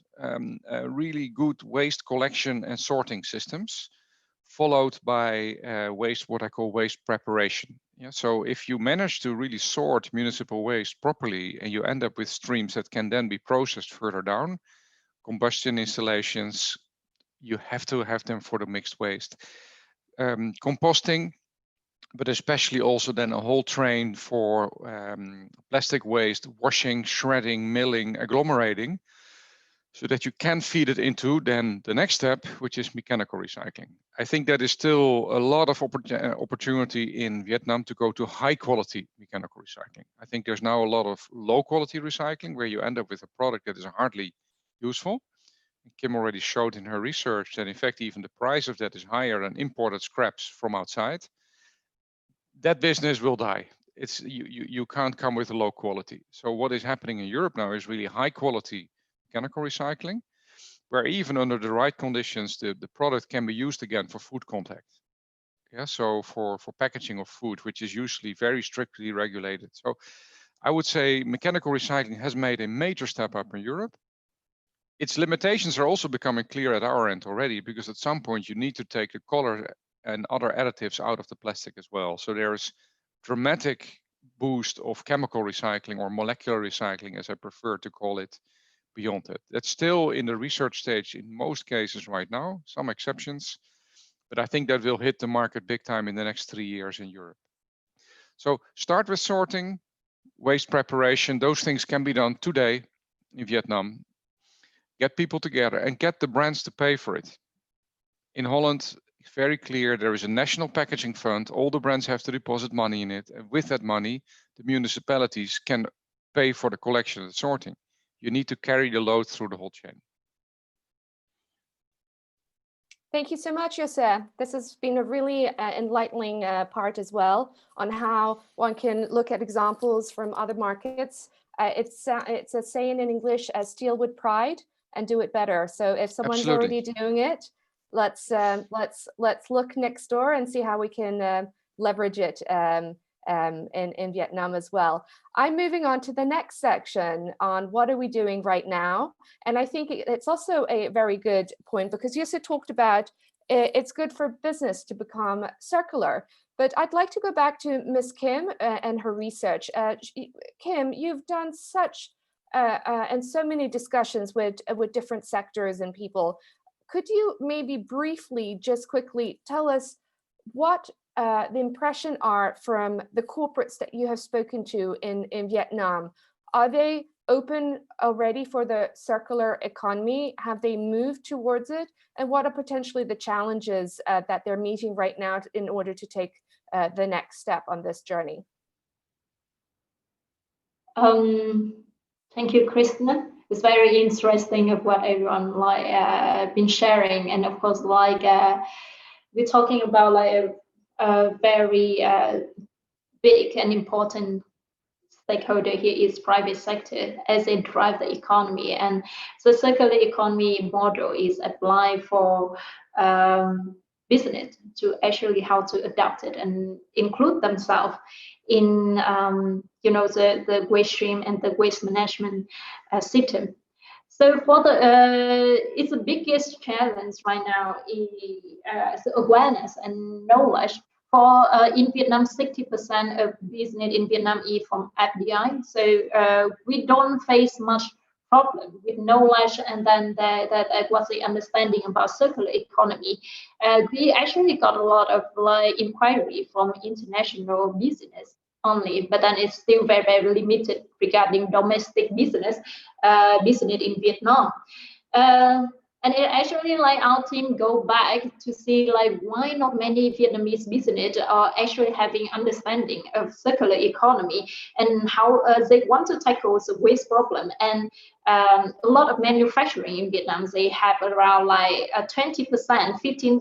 really good waste collection and sorting systems, followed by what I call waste preparation. Yeah, so if you manage to really sort municipal waste properly and you end up with streams that can then be processed further down, combustion installations, you have to have them for the mixed waste. Composting, but especially also then a whole train for plastic waste, washing, shredding, milling, agglomerating, so that you can feed it into then the next step, which is mechanical recycling. I think that is still a lot of opportunity in Vietnam to go to high quality mechanical recycling. I think there's now a lot of low quality recycling where you end up with a product that is hardly useful. Kim already showed in her research that in fact even the price of that is higher than imported scraps from outside. That business will die. You can't come with a low quality. So what is happening in Europe now is really high quality mechanical recycling, where even under the right conditions, the product can be used again for food contact. Yeah, so for packaging of food, which is usually very strictly regulated. So I would say mechanical recycling has made a major step up in Europe. Its limitations are also becoming clear at our end already, because at some point you need to take the color and other additives out of the plastic as well. So there's dramatic boost of chemical recycling or molecular recycling, as I prefer to call it, beyond it. That's still in the research stage in most cases right now, some exceptions, but I think that will hit the market big time in the next 3 years in Europe. So start with sorting, waste preparation. Those things can be done today in Vietnam. Get people together and get the brands to pay for it. In Holland, it's very clear there is a national packaging fund. All the brands have to deposit money in it. And with that money, the municipalities can pay for the collection and sorting. You need to carry the load through the whole chain. Thank you so much, Jose. This has been a really enlightening part as well on how one can look at examples from other markets. It's a saying in English, steal with pride and do it better. So if someone's already doing it, let's look next door and see how we can leverage it in Vietnam as well. I'm moving on to the next section on what are we doing right now. And I think it's also a very good point, because Jose talked about it's good for business to become circular. But I'd like to go back to Ms. Kim and her research. Kim, you've done such and so many discussions with different sectors and people. Could you maybe briefly, just quickly tell us what the impression are from the corporates that you have spoken to in Vietnam? Are they open already for the circular economy? Have they moved towards it? And what are potentially the challenges that they're meeting right now in order to take the next step on this journey? Thank you, Christina. It's very interesting of what everyone been sharing, and of course, we're talking about a very big and important stakeholder here is private sector as they drive the economy. And the circular economy model is applied for business to actually how to adapt it and include themselves in the waste stream and the waste management system. So for the it's the biggest challenge right now is awareness and knowledge. For in Vietnam, 60% of business in Vietnam is from FDI. So we don't face much problem with knowledge, and then that what's the understanding about circular economy. We actually got a lot of inquiry from international business only, but then it's still very, very limited regarding domestic business in Vietnam. And it actually our team go back to see why not many Vietnamese business are actually having understanding of circular economy and how they want to tackle the waste problem. And a lot of manufacturing in Vietnam, they have around 20%, 15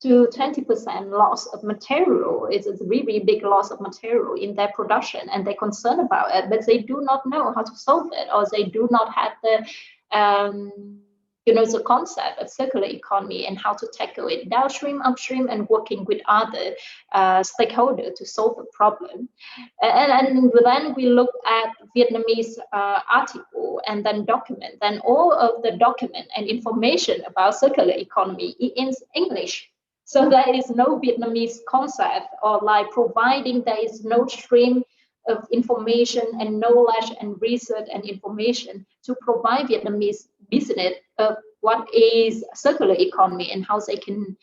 to 20% loss of material. It's a really big loss of material in their production, and they're concerned about it, but they do not know how to solve it, or they do not have the the concept of circular economy and how to tackle it downstream, upstream, and working with other stakeholders to solve the problem. And then we look at Vietnamese article and then document. Then all of the document and information about circular economy in English. So there is no Vietnamese concept or providing there is no stream of information and knowledge and research and information to provide Vietnamese business of what is circular economy and how they can,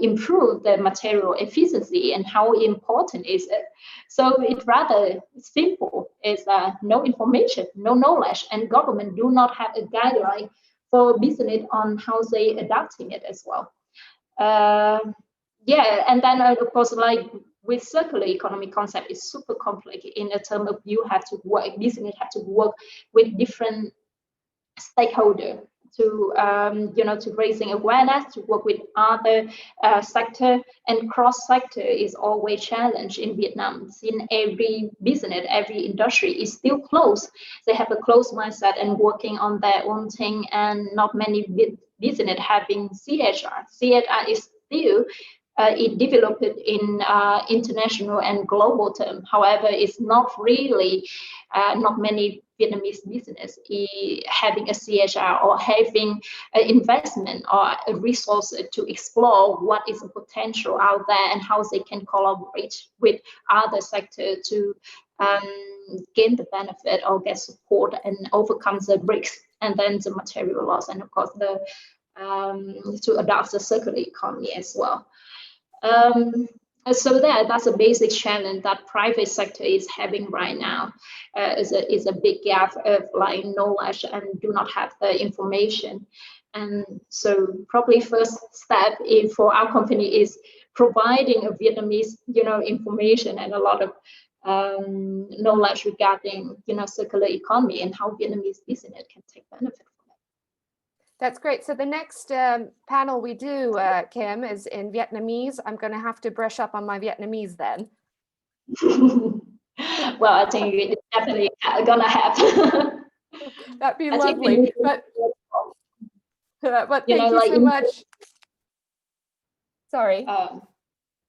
improve the material efficiency and how important is it. So it's rather simple. It's no information, no knowledge, and government do not have a guideline for business on how they adapting it as well. And then of course, with circular economy concept is super complex in the term of you have to work, business have to work with different stakeholders to to raising awareness, to work with other sector, and cross sector is always challenged in Vietnam. Since every business, every industry is still closed, they have a closed mindset and working on their own thing, and not many business having CSR. CSR is still it developed in international and global term. However, it's not really not many Vietnamese business having a CSR or having an investment or a resource to explore what is the potential out there and how they can collaborate with other sectors to gain the benefit or get support and overcome the risks and then the material loss, and of course the to adopt the circular economy as well. So that's a basic challenge that private sector is having right now. Is a big gap of knowledge and do not have the information. And so probably first step for our company is providing a Vietnamese information and a lot of knowledge regarding circular economy and how Vietnamese business can take benefit from it. That's great. So the next panel we do, Kim, is in Vietnamese. I'm going to have to brush up on my Vietnamese then. Well, I think it's definitely gonna happen. That'd be lovely. But thank you so much. Sorry. No,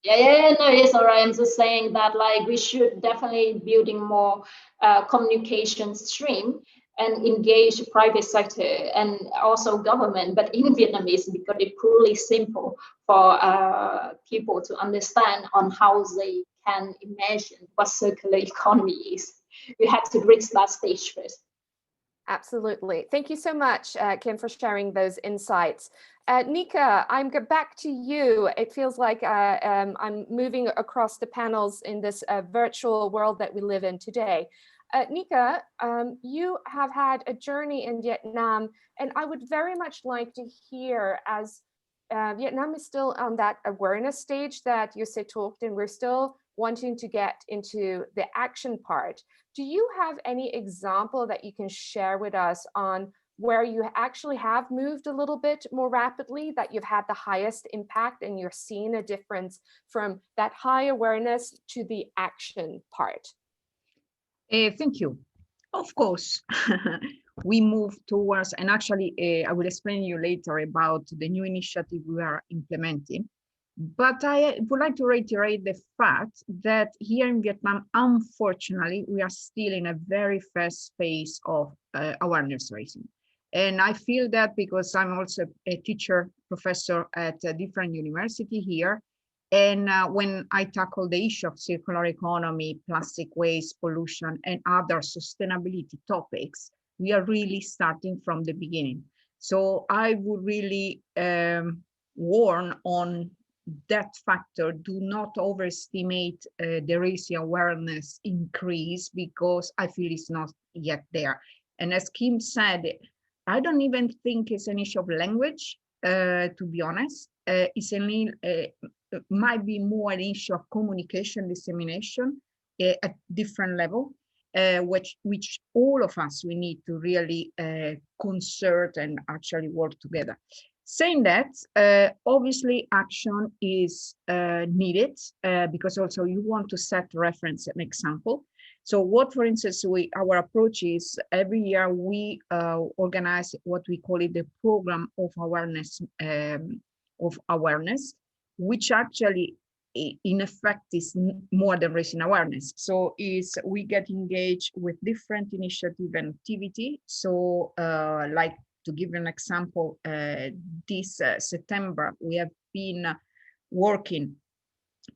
it's all right. I'm just saying that we should definitely building more communication stream and engage private sector and also government, but in Vietnamese, because it's truly simple for people to understand on how they can imagine what circular economy is. We have to reach that stage first. Absolutely. Thank you so much, Kim, for sharing those insights. Nika, I'm back to you. It feels like I'm moving across the panels in this virtual world that we live in today. Nika, you have had a journey in Vietnam, and I would very much like to hear, as Vietnam is still on that awareness stage that Jose talked, and we're still wanting to get into the action part. Do you have any example that you can share with us on where you actually have moved a little bit more rapidly, that you've had the highest impact and you're seeing a difference from that high awareness to the action part? Thank you. Of course, we move towards, and actually I will explain you later about the new initiative we are implementing. But I would like to reiterate the fact that here in Vietnam, unfortunately, we are still in a very first phase of awareness raising. And I feel that because I'm also a teacher, professor at a different university here. And when I tackle the issue of circular economy, plastic waste, pollution, and other sustainability topics, we are really starting from the beginning. So I would really warn on that factor. Do not overestimate the raising awareness increase, because I feel it's not yet there. And as Kim said, I don't even think it's an issue of language, to be honest. Might be more an issue of communication dissemination at different level, which all of us, we need to really concert and actually work together. Saying that, obviously action is needed, because also you want to set reference and example. So what, for instance, our approach is every year we organize what we call it the program of awareness, which actually in effect is more than raising awareness. So is we get engaged with different initiative and activity. So like, to give you an example, this September, we have been working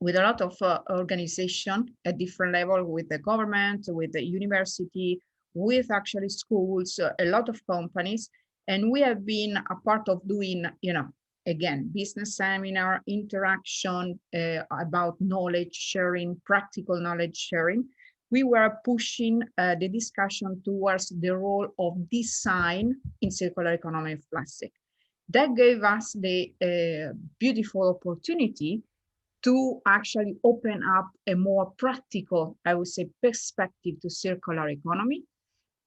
with a lot of organization at different level, with the government, with the university, with actually schools, a lot of companies. And we have been a part of doing, again, business seminar, interaction about knowledge sharing, practical knowledge sharing. We were pushing the discussion towards the role of design in circular economy of plastic. That gave us the beautiful opportunity to actually open up a more practical, I would say, perspective to circular economy.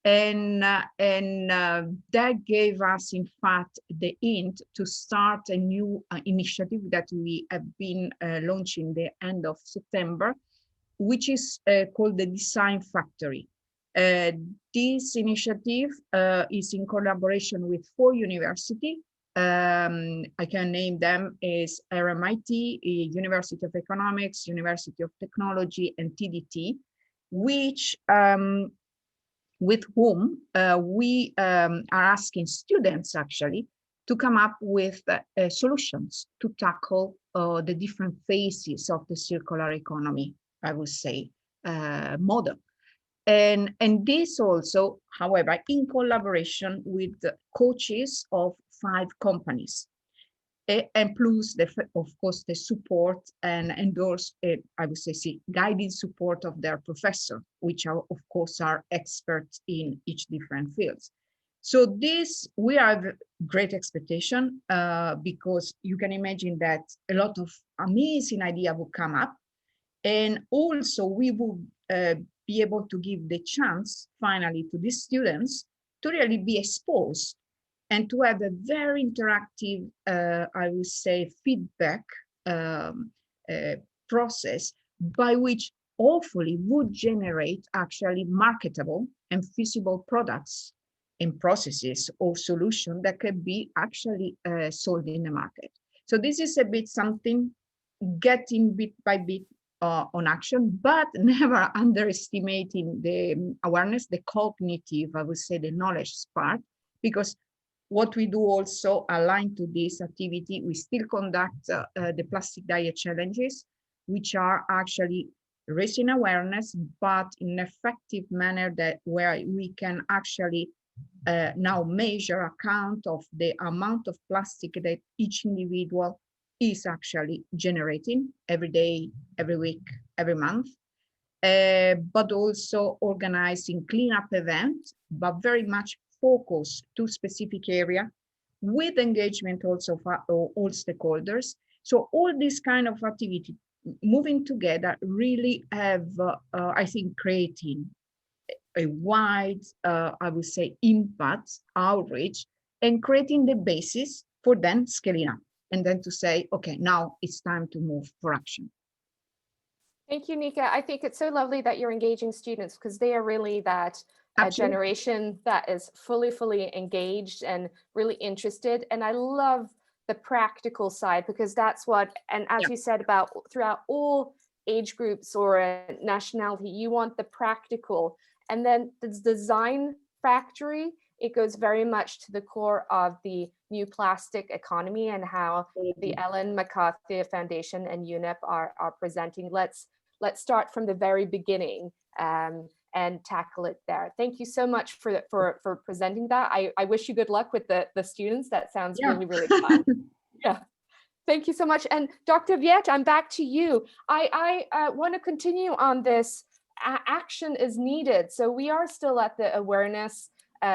And that gave us, in fact, the hint to start a new initiative that we have been launching the end of September, which is called the Design Factory. This initiative is in collaboration with 4 universities. I can name them as RMIT, University of Economics, University of Technology, and TDT, which with whom we are asking students actually to come up with solutions to tackle the different phases of the circular economy, I would say, model. And this also, however, in collaboration with the coaches of 5 companies, and plus, of course, the support and endorse, I would say, guiding support of their professor, which are, of course, are experts in each different fields. So this, we have great expectation, because you can imagine that a lot of amazing idea will come up. And also we will be able to give the chance finally to these students to really be exposed and to have a very interactive, I would say, feedback process by which hopefully would generate actually marketable and feasible products and processes or solutions that could be actually sold in the market. So this is a bit something getting bit by bit on action, but never underestimating the awareness, the cognitive, I would say, the knowledge part, because what we do also aligned to this activity, we still conduct the plastic diet challenges, which are actually raising awareness, but in an effective manner that where we can actually now measure, account of the amount of plastic that each individual is actually generating every day, every week, every month, but also organizing cleanup events, but very much focus to specific area with engagement also for all stakeholders. So all this kind of activity moving together really have, I think, creating a wide, I would say, impact outreach and creating the basis for then scaling up and then to say, okay, now it's time to move for action. Thank you, Nika. I think it's so lovely that you're engaging students because they are really that generation that is fully engaged and really interested. And I love the practical side because that's what, and as you said about throughout all age groups or nationality, you want the practical. And then the design factory, it goes very much to the core of the new plastic economy and how the Ellen MacArthur Foundation and UNEP are presenting. Let's start from the very beginning and tackle it there. Thank you so much for presenting that. I wish you good luck with the students. That sounds really fun. Yeah. Thank you so much. And Dr. Viet, I'm back to you. I want to continue on this. Action is needed. So we are still at the awareness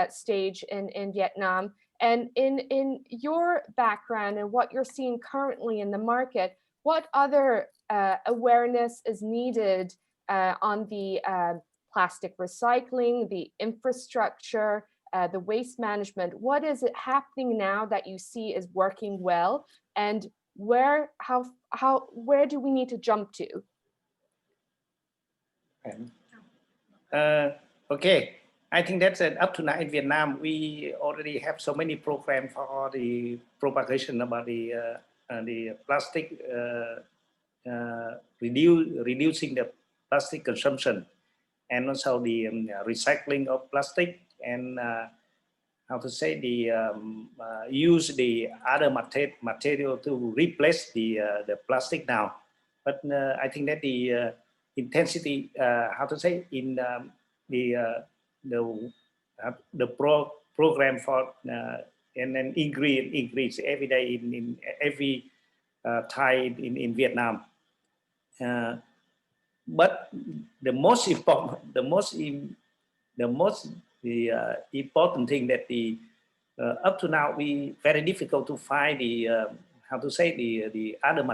stage in Vietnam. And in your background and what you're seeing currently in the market, what other awareness is needed on the plastic recycling, the infrastructure, the waste management? What is it happening now that you see is working well, and where do we need to jump to? Okay, I think that's up to now in Vietnam. We already have so many programs for the propagation about the plastic, reducing the plastic consumption, and also the recycling of plastic, and how to say the use the other material to replace the plastic now. But I think that the intensity, how to say, in the program for and then increase every day in every Thai in Vietnam. But the most important, important thing that the up to now we very difficult to find the how to say the other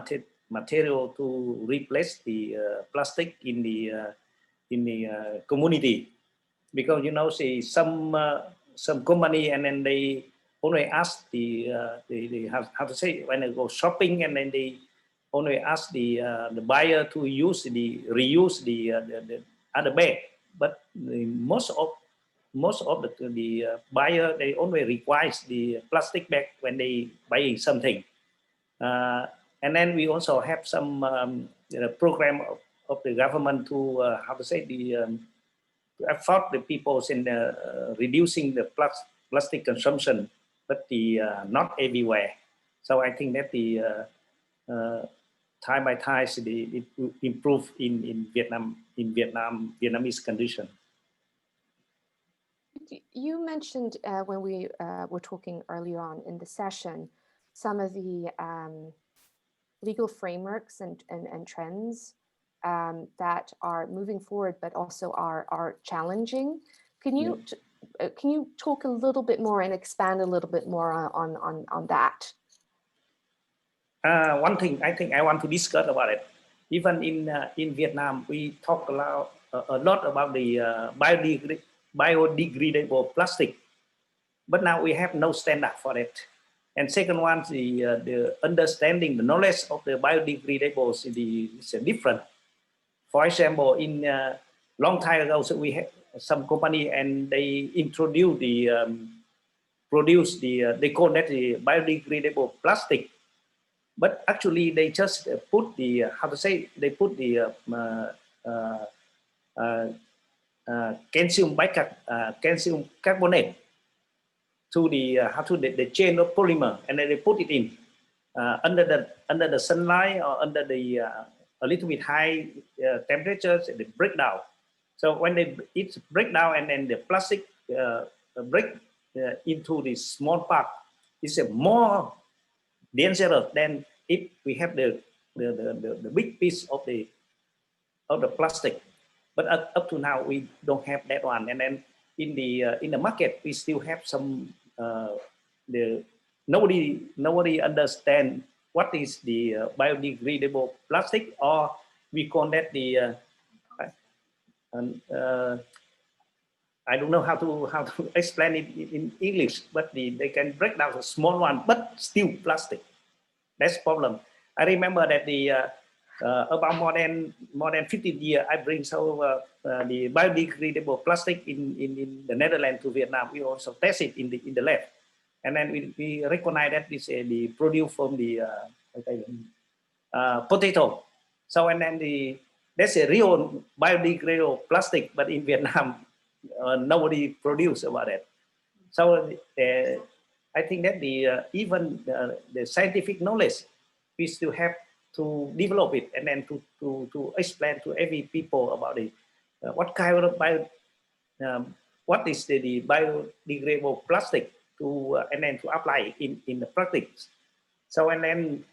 material to replace the plastic in the community, because see some company, and then they only ask the how to say, when they go shopping, and then they only ask the buyer to reuse the other bag, but most of the buyer, they only requires the plastic bag when they buying something. And then we also have some program of the government to how to say to afford the people in reducing the plastic consumption, but not everywhere. So I think that the time by time it will improve in Vietnamese condition. You mentioned when we were talking earlier on in the session, some of the legal frameworks and trends that are moving forward, but also are challenging. Can you talk a little bit more and expand a little bit more on that? One thing I think I want to discuss about it. Even in Vietnam, we talk a lot about the biodegradable plastic, but now we have no standard for it. And second one, the understanding, the knowledge of the biodegradables is different. For example, in long time ago, so we had some company, and they introduced they call that the biodegradable plastic. But actually, they just put the how to say, they put the calcium carbonate to the the chain of polymer, and then they put it in under the sunlight or under the a little bit high temperatures, and they break down. So when it break down, and then the plastic break into the small part, it's a more dangerous than if we have the big piece of the plastic. But up to now we don't have that one. And then in the market we still have some nobody understand what is the biodegradable plastic, or we call that the I don't know how to explain it in English, but they can break down a small one, but still plastic. That's problem. I remember that about more than 15 years, I bring the biodegradable plastic in the Netherlands to Vietnam. We also test it in the lab, and then we recognize that this the produce from the potato. So and then that's a real biodegradable plastic, but in Vietnam, nobody produce about it. So I think that even the scientific knowledge, we still have to develop it and then to explain to every people about it. What kind of what is the biodegradable plastic to and then to apply in the practice. So and then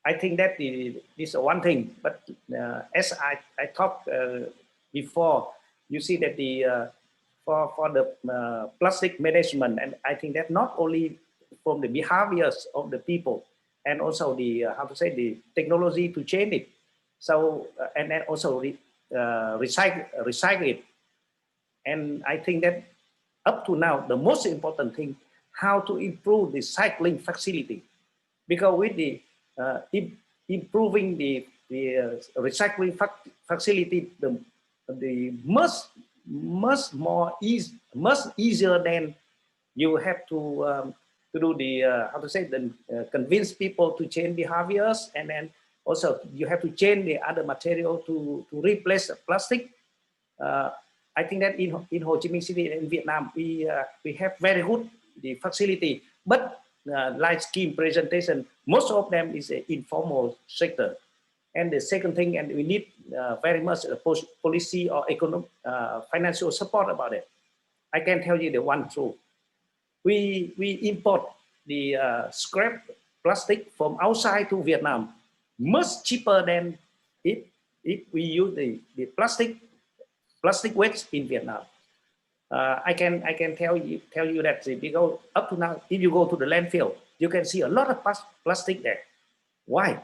I think that this is one thing. But as I talked before, you see that for the plastic management, and I think that not only from the behaviors of the people, and also the how to say the technology to change it. So and then also recycle it. And I think that up to now the most important thing, how to improve the cycling facility, because with the improving the recycling facility, the much easier than you have to do the how to say convince people to change behaviors, and then also you have to change the other material to replace the plastic. I think that in Ho Chi Minh City in Vietnam we have very good the facility, but like scheme presentation, most of them is an informal sector. And the second thing, and we need very much policy or economic financial support about it. I can tell you the one truth. We import the scrap plastic from outside to Vietnam much cheaper than if we use the plastic waste in Vietnam. I can tell you that because up to now, if you go to the landfill, you can see a lot of plastic there. Why?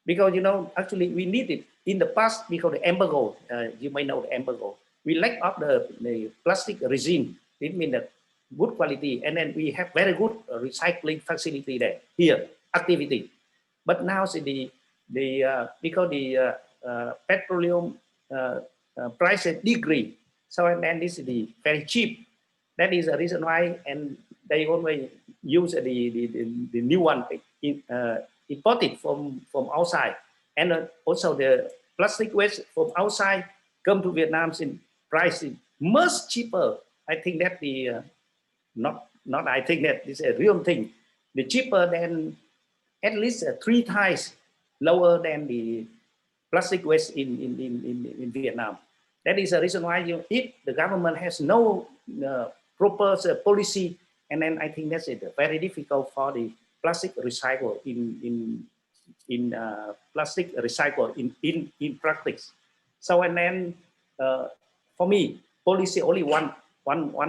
Because actually we need it in the past because the embargo. You may know the embargo. We lack of the plastic regime. It means that good quality, and then we have very good recycling facility there here activity. But now because the petroleum prices decrease, so and then this is very cheap. That is the reason why, and they always use the new one imported from outside, and also the plastic waste from outside come to Vietnam in price much cheaper. I think that not I think that is a real thing. The cheaper than at least 3 times lower than the plastic waste in Vietnam. That is the reason why if the government has no proper policy, and then I think that's it, very difficult for the plastic recycle in plastic recycle in practice. So and then for me, policy only one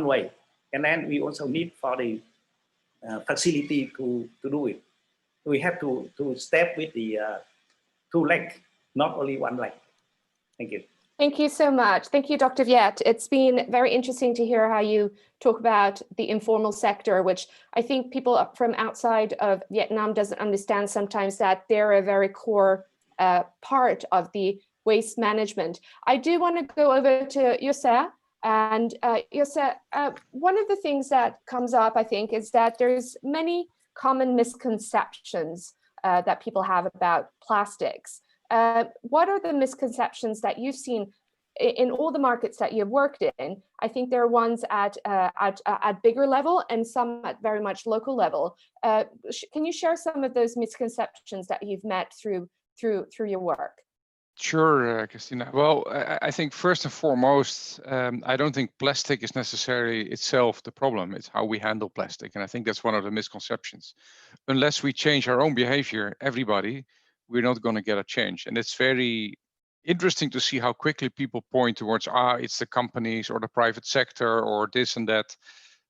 way, and then we also need for the facility to do it. We have to step with the 2 legs, not only 1 leg. Thank you. Thank you so much. Thank you, Dr. Viet. It's been very interesting to hear how you talk about the informal sector, which I think people from outside of Vietnam doesn't understand sometimes, that they're a very core part of the waste management. I do want to go over to Jose. And Jose, one of the things that comes up, I think, is that there's many common misconceptions that people have about plastics. What are the misconceptions that you've seen in all the markets that you've worked in? I think there are ones at bigger level and some at very much local level. Can you share some of those misconceptions that you've met through your work? Sure, Christina. Well, I think first and foremost, I don't think plastic is necessarily itself the problem. It's how we handle plastic. And I think that's one of the misconceptions. Unless we change our own behavior, everybody, we're not going to get a change. And it's very interesting to see how quickly people point towards, it's the companies or the private sector or this and that.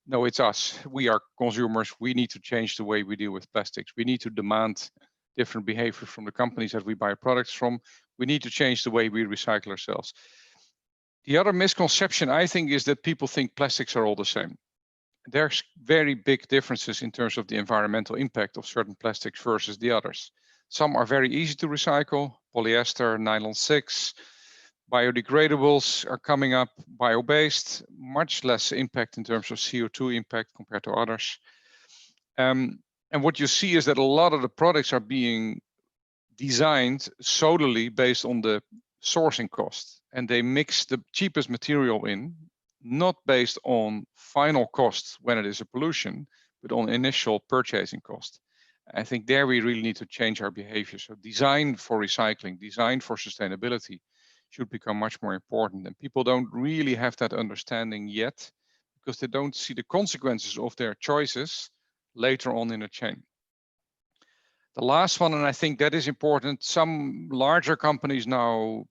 No, it's us. We are consumers. We need to change the way we deal with plastics. We need to demand different behavior from the companies that we buy products from. We need to change the way we recycle ourselves. The other misconception, I think, is that people think plastics are all the same. There's very big differences in terms of the environmental impact of certain plastics versus the others. Some are very easy to recycle, polyester, nylon 6, biodegradables are coming up, bio-based, much less impact in terms of CO2 impact compared to others. And what you see is that a lot of the products are being designed solely based on the sourcing cost, and they mix the cheapest material in, not based on final costs when it is a pollution, but on initial purchasing cost. I think there we really need to change our behavior. So design for recycling, design for sustainability should become much more important. And people don't really have that understanding yet because they don't see the consequences of their choices later on in the chain. The last one, and I think that is important, some larger companies now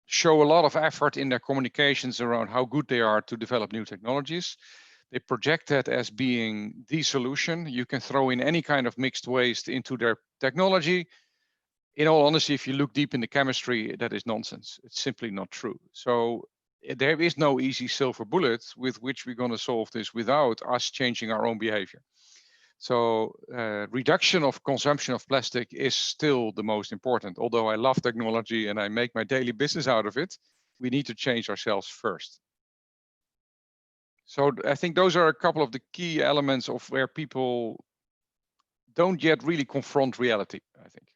show a lot of effort in their communications around how good they are to develop new technologies. They project that as being the solution. You can throw in any kind of mixed waste into their technology. In all honesty, if you look deep in the chemistry, that is nonsense. It's simply not true. So there is no easy silver bullet with which we're going to solve this without us changing our own behavior. So reduction of consumption of plastic is still the most important. Although I love technology and I make my daily business out of it, we need to change ourselves first. So I think those are a couple of the key elements of where people don't yet really confront reality, I think.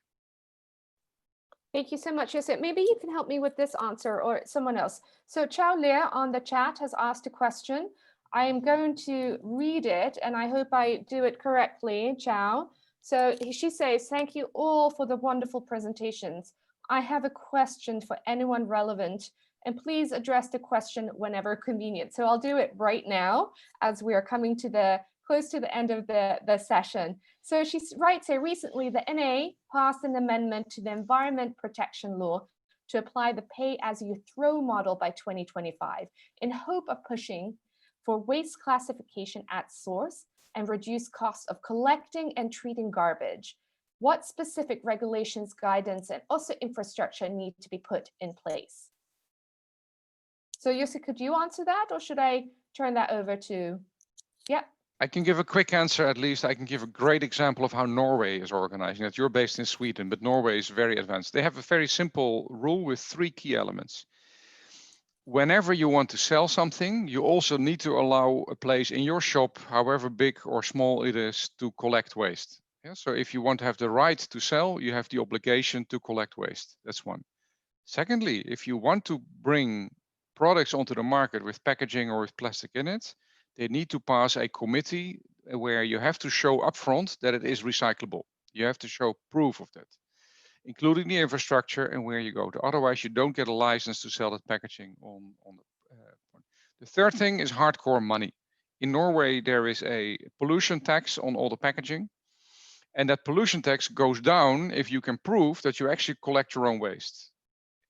Thank you so much, Josep. Maybe you can help me with this answer or someone else. So Chao Lear on the chat has asked a question. I am going to read it and I hope I do it correctly, Chao. So she says, thank you all for the wonderful presentations. I have a question for anyone relevant and please address the question whenever convenient. So I'll do it right now as we are coming to close to the end of the session. So she writes here, recently the NA passed an amendment to the Environment Protection Law to apply the pay-as-you-throw model by 2025 in hope of pushing for waste classification at source and reduce costs of collecting and treating garbage. What specific regulations, guidance, and also infrastructure need to be put in place? So Jussi, could you answer that or should I turn that over to, yeah. I can give a quick answer, at least. I can give a great example of how Norway is organizing it. You're based in Sweden, but Norway is very advanced. They have a very simple rule with 3 key elements. Whenever you want to sell something, you also need to allow a place in your shop, however big or small it is, to collect waste. Yeah, so if you want to have the right to sell, you have the obligation to collect waste. That's one. Secondly, if you want to bring products onto the market with packaging or with plastic in it, they need to pass a committee where you have to show upfront that it is recyclable. You have to show proof of that, including the infrastructure and where you go to. Otherwise, you don't get a license to sell that packaging on the point. The third thing is hardcore money. In Norway, there is a pollution tax on all the packaging. And that pollution tax goes down if you can prove that you actually collect your own waste.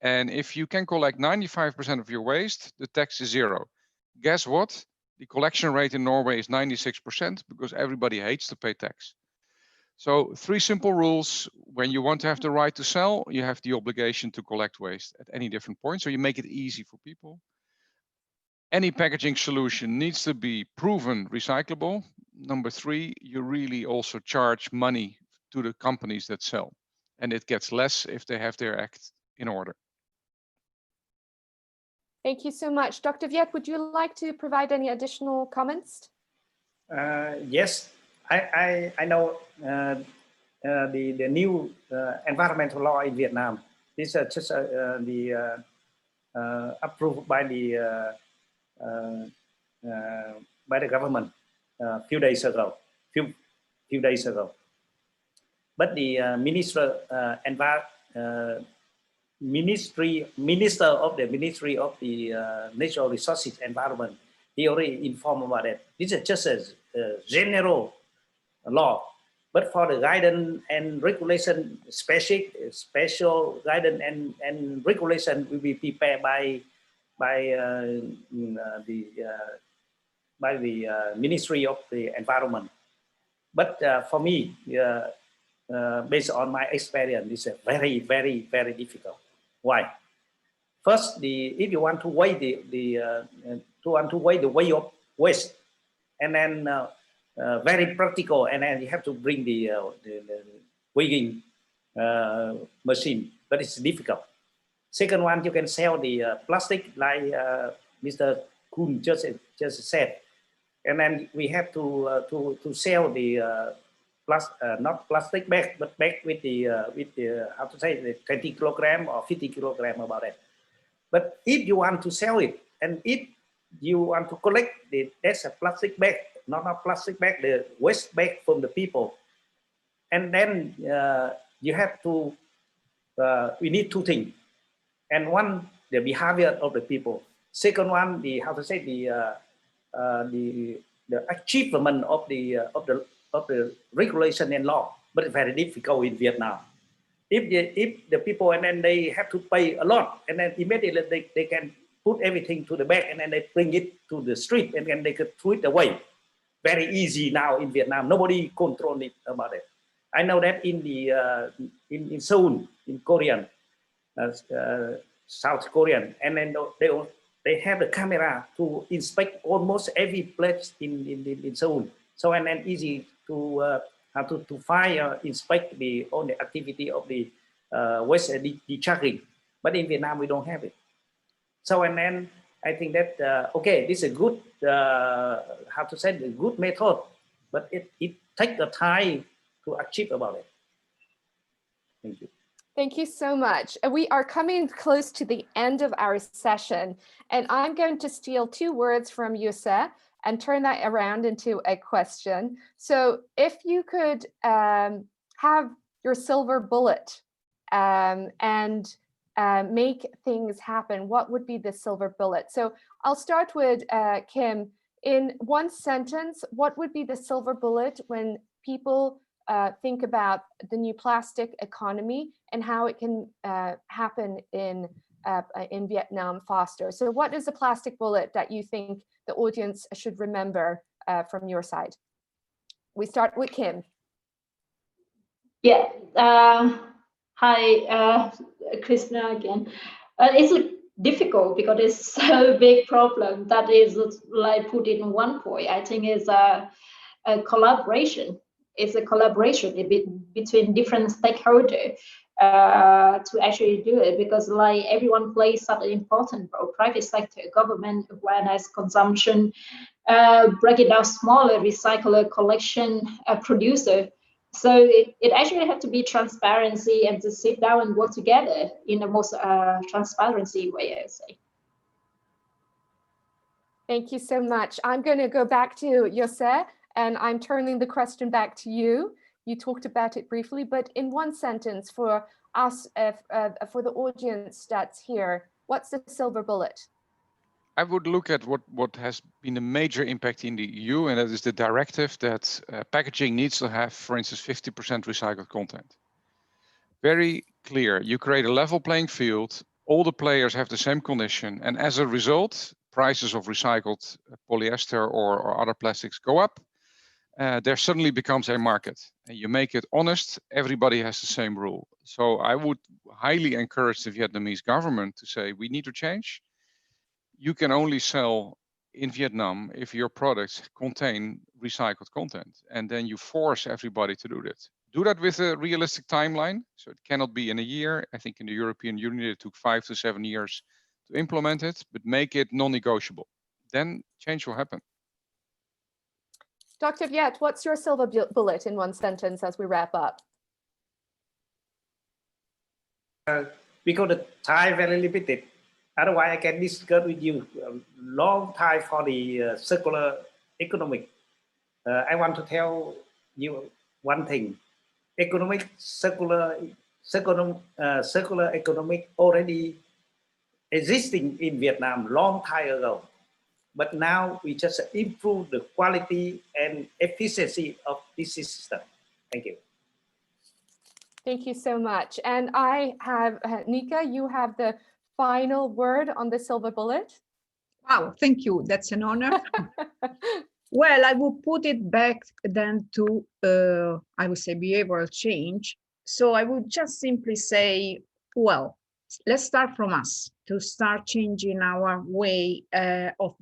And if you can collect 95% of your waste, the tax is 0. Guess what? The collection rate in Norway is 96% because everybody hates to pay tax. So 3 simple rules. When you want to have the right to sell, you have the obligation to collect waste at any different point. So you make it easy for people. Any packaging solution needs to be proven recyclable. Number 3, you really also charge money to the companies that sell. And it gets less if they have their act in order. Thank you so much. Dr. Viet, would you like to provide any additional comments? Yes, I know the new environmental law in Vietnam. This is just approved by the government a few days ago. But the minister of the Ministry of the Natural Resources Environment, he already informed about it. This is just a general law, but for the guidance and regulation, special guidance and regulation will be prepared by the Ministry of the Environment. But for me, based on my experience, it's very, very, very difficult. Why? First, if you want to weigh the weight of waste, and then very practical, and then you have to bring the weighing machine, but it's difficult. Second one, you can sell the plastic like Mr. Kuhn just said, and then we have to sell the not plastic bag, but bag with the how to say, the 20 kilogram or 50 kilogram about it. But if you want to sell it, and if you want to collect that's a plastic bag, not a plastic bag, the waste bag from the people, and then you have to we need two things, and one, the behavior of the people. Second one, the how to say, the achievement of the regulation and law, but it's very difficult in Vietnam. If the people, and then they have to pay a lot, and then immediately they can put everything to the bag, and then they bring it to the street, and then they could throw it away. Very easy now in Vietnam. Nobody control it about it. I know that in the in Seoul, in Korean, South Korean, and then they have a camera to inspect almost every place in Seoul. So, and then easy to how to find inspect all the activity of the waste discharging. But in Vietnam we don't have it. So, and then I think that okay, this is a good how to say, a good method, but it takes the time to achieve about it. Thank you. Thank you so much. We are coming close to the end of our session, and I'm going to steal two words from Yuse and turn that around into a question. So if you could have your silver bullet and make things happen, what would be the silver bullet? So I'll start with Kim. In one sentence, what would be the silver bullet when people think about the new plastic economy and how it can happen in Vietnam faster? So what is the plastic bullet that you think the audience should remember from your side? We start with Kim. Yeah. Hi, Krishna again. It's difficult because it's so big problem that is like put in one point. I think it's a collaboration. It's a collaboration between different stakeholders to actually do it, because like everyone plays such an important role: private sector, government, awareness, consumption, break it down smaller, recycler, collection, producer. So it actually has to be transparency and to sit down and work together in the most transparency way, I say. Thank you so much. I'm going to go back to Yose, and I'm turning the question back to you. You talked about it briefly, but in one sentence for us, for the audience that's here, what's the silver bullet? I would look at what has been a major impact in the EU, and that is the directive that packaging needs to have, for instance, 50% recycled content. Very clear. You create a level playing field. All the players have the same condition, and as a result, prices of recycled polyester or other plastics go up. There suddenly becomes a market, and you make it honest. Everybody has the same rule. So I would highly encourage the Vietnamese government to say, we need to change. You can only sell in Vietnam if your products contain recycled content, and then you force everybody to do that. Do that with a realistic timeline. So it cannot be in a year. I think in the European Union, it took 5 to 7 years to implement it, but make it non-negotiable. Then change will happen. Dr. Viet, what's your silver bullet in one sentence as we wrap up? Because the time very limited. Otherwise, I can discuss with you a long time for the circular economy. I want to tell you one thing. Circular economic already existing in Vietnam long time ago. But now we just improve the quality and efficiency of this system. Thank you. Thank you so much. And I have, Nika, you have the final word on the silver bullet. Wow, thank you. That's an honor. Well, I will put it back then to, I would say, behavioral change. So I would just simply say, well, let's start from us to start changing our way of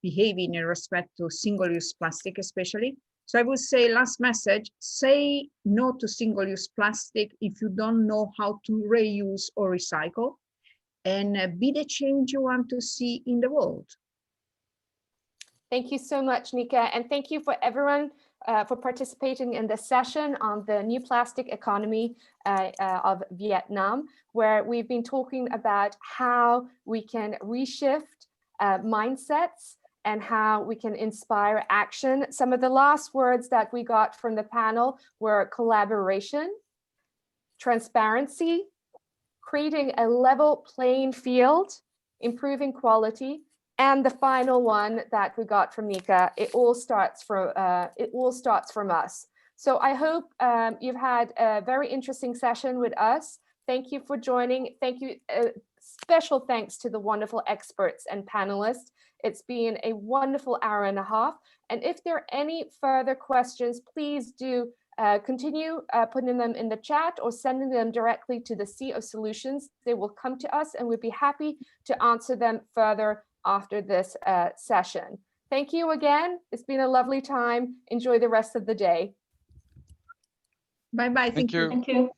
behaving in respect to single-use plastic, especially. So I would say, last message, say no to single-use plastic if you don't know how to reuse or recycle, and be the change you want to see in the world. Thank you so much, Nika, and thank you for everyone for participating in this session on the new plastic economy of Vietnam, where we've been talking about how we can reshift mindsets and how we can inspire action. Some of the last words that we got from the panel were collaboration, transparency, creating a level playing field, improving quality, and the final one that we got from Nika, it all starts from us. So I hope you've had a very interesting session with us. Thank you for joining. Thank you. Special thanks to the wonderful experts and panelists. It's been a wonderful hour and a half. And if there are any further questions, please do continue putting them in the chat or sending them directly to the Sea of Solutions. They will come to us and we'd be happy to answer them further after this session. Thank you again. It's been a lovely time. Enjoy the rest of the day. Bye-bye. Thank you. Thank you.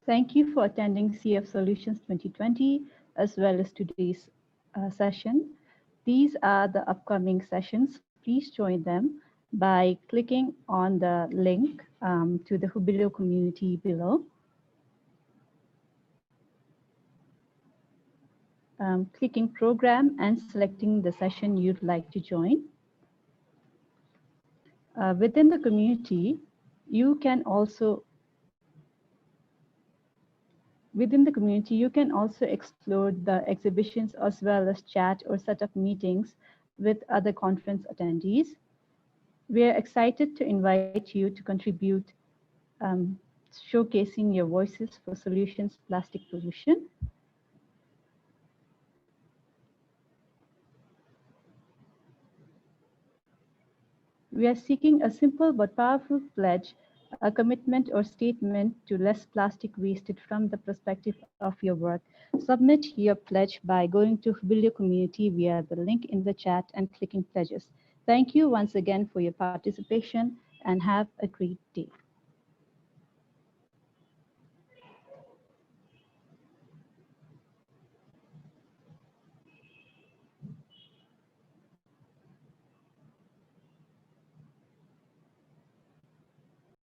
Thank you for attending Sea of Solutions 2020, as well as today's session. These are the upcoming sessions. Please join them by clicking on the link to the Jubileo community below. Clicking program and selecting the session you'd like to join. Within the community, you can also explore the exhibitions as well as chat or set up meetings with other conference attendees. We are excited to invite you to contribute, showcasing your voices for solutions plastic pollution. We are seeking a simple but powerful pledge, a commitment or statement to less plastic wasted from the perspective of your work. Submit your pledge by going to Jubileo community via the link in the chat and clicking pledges. Thank you once again for your participation and have a great day.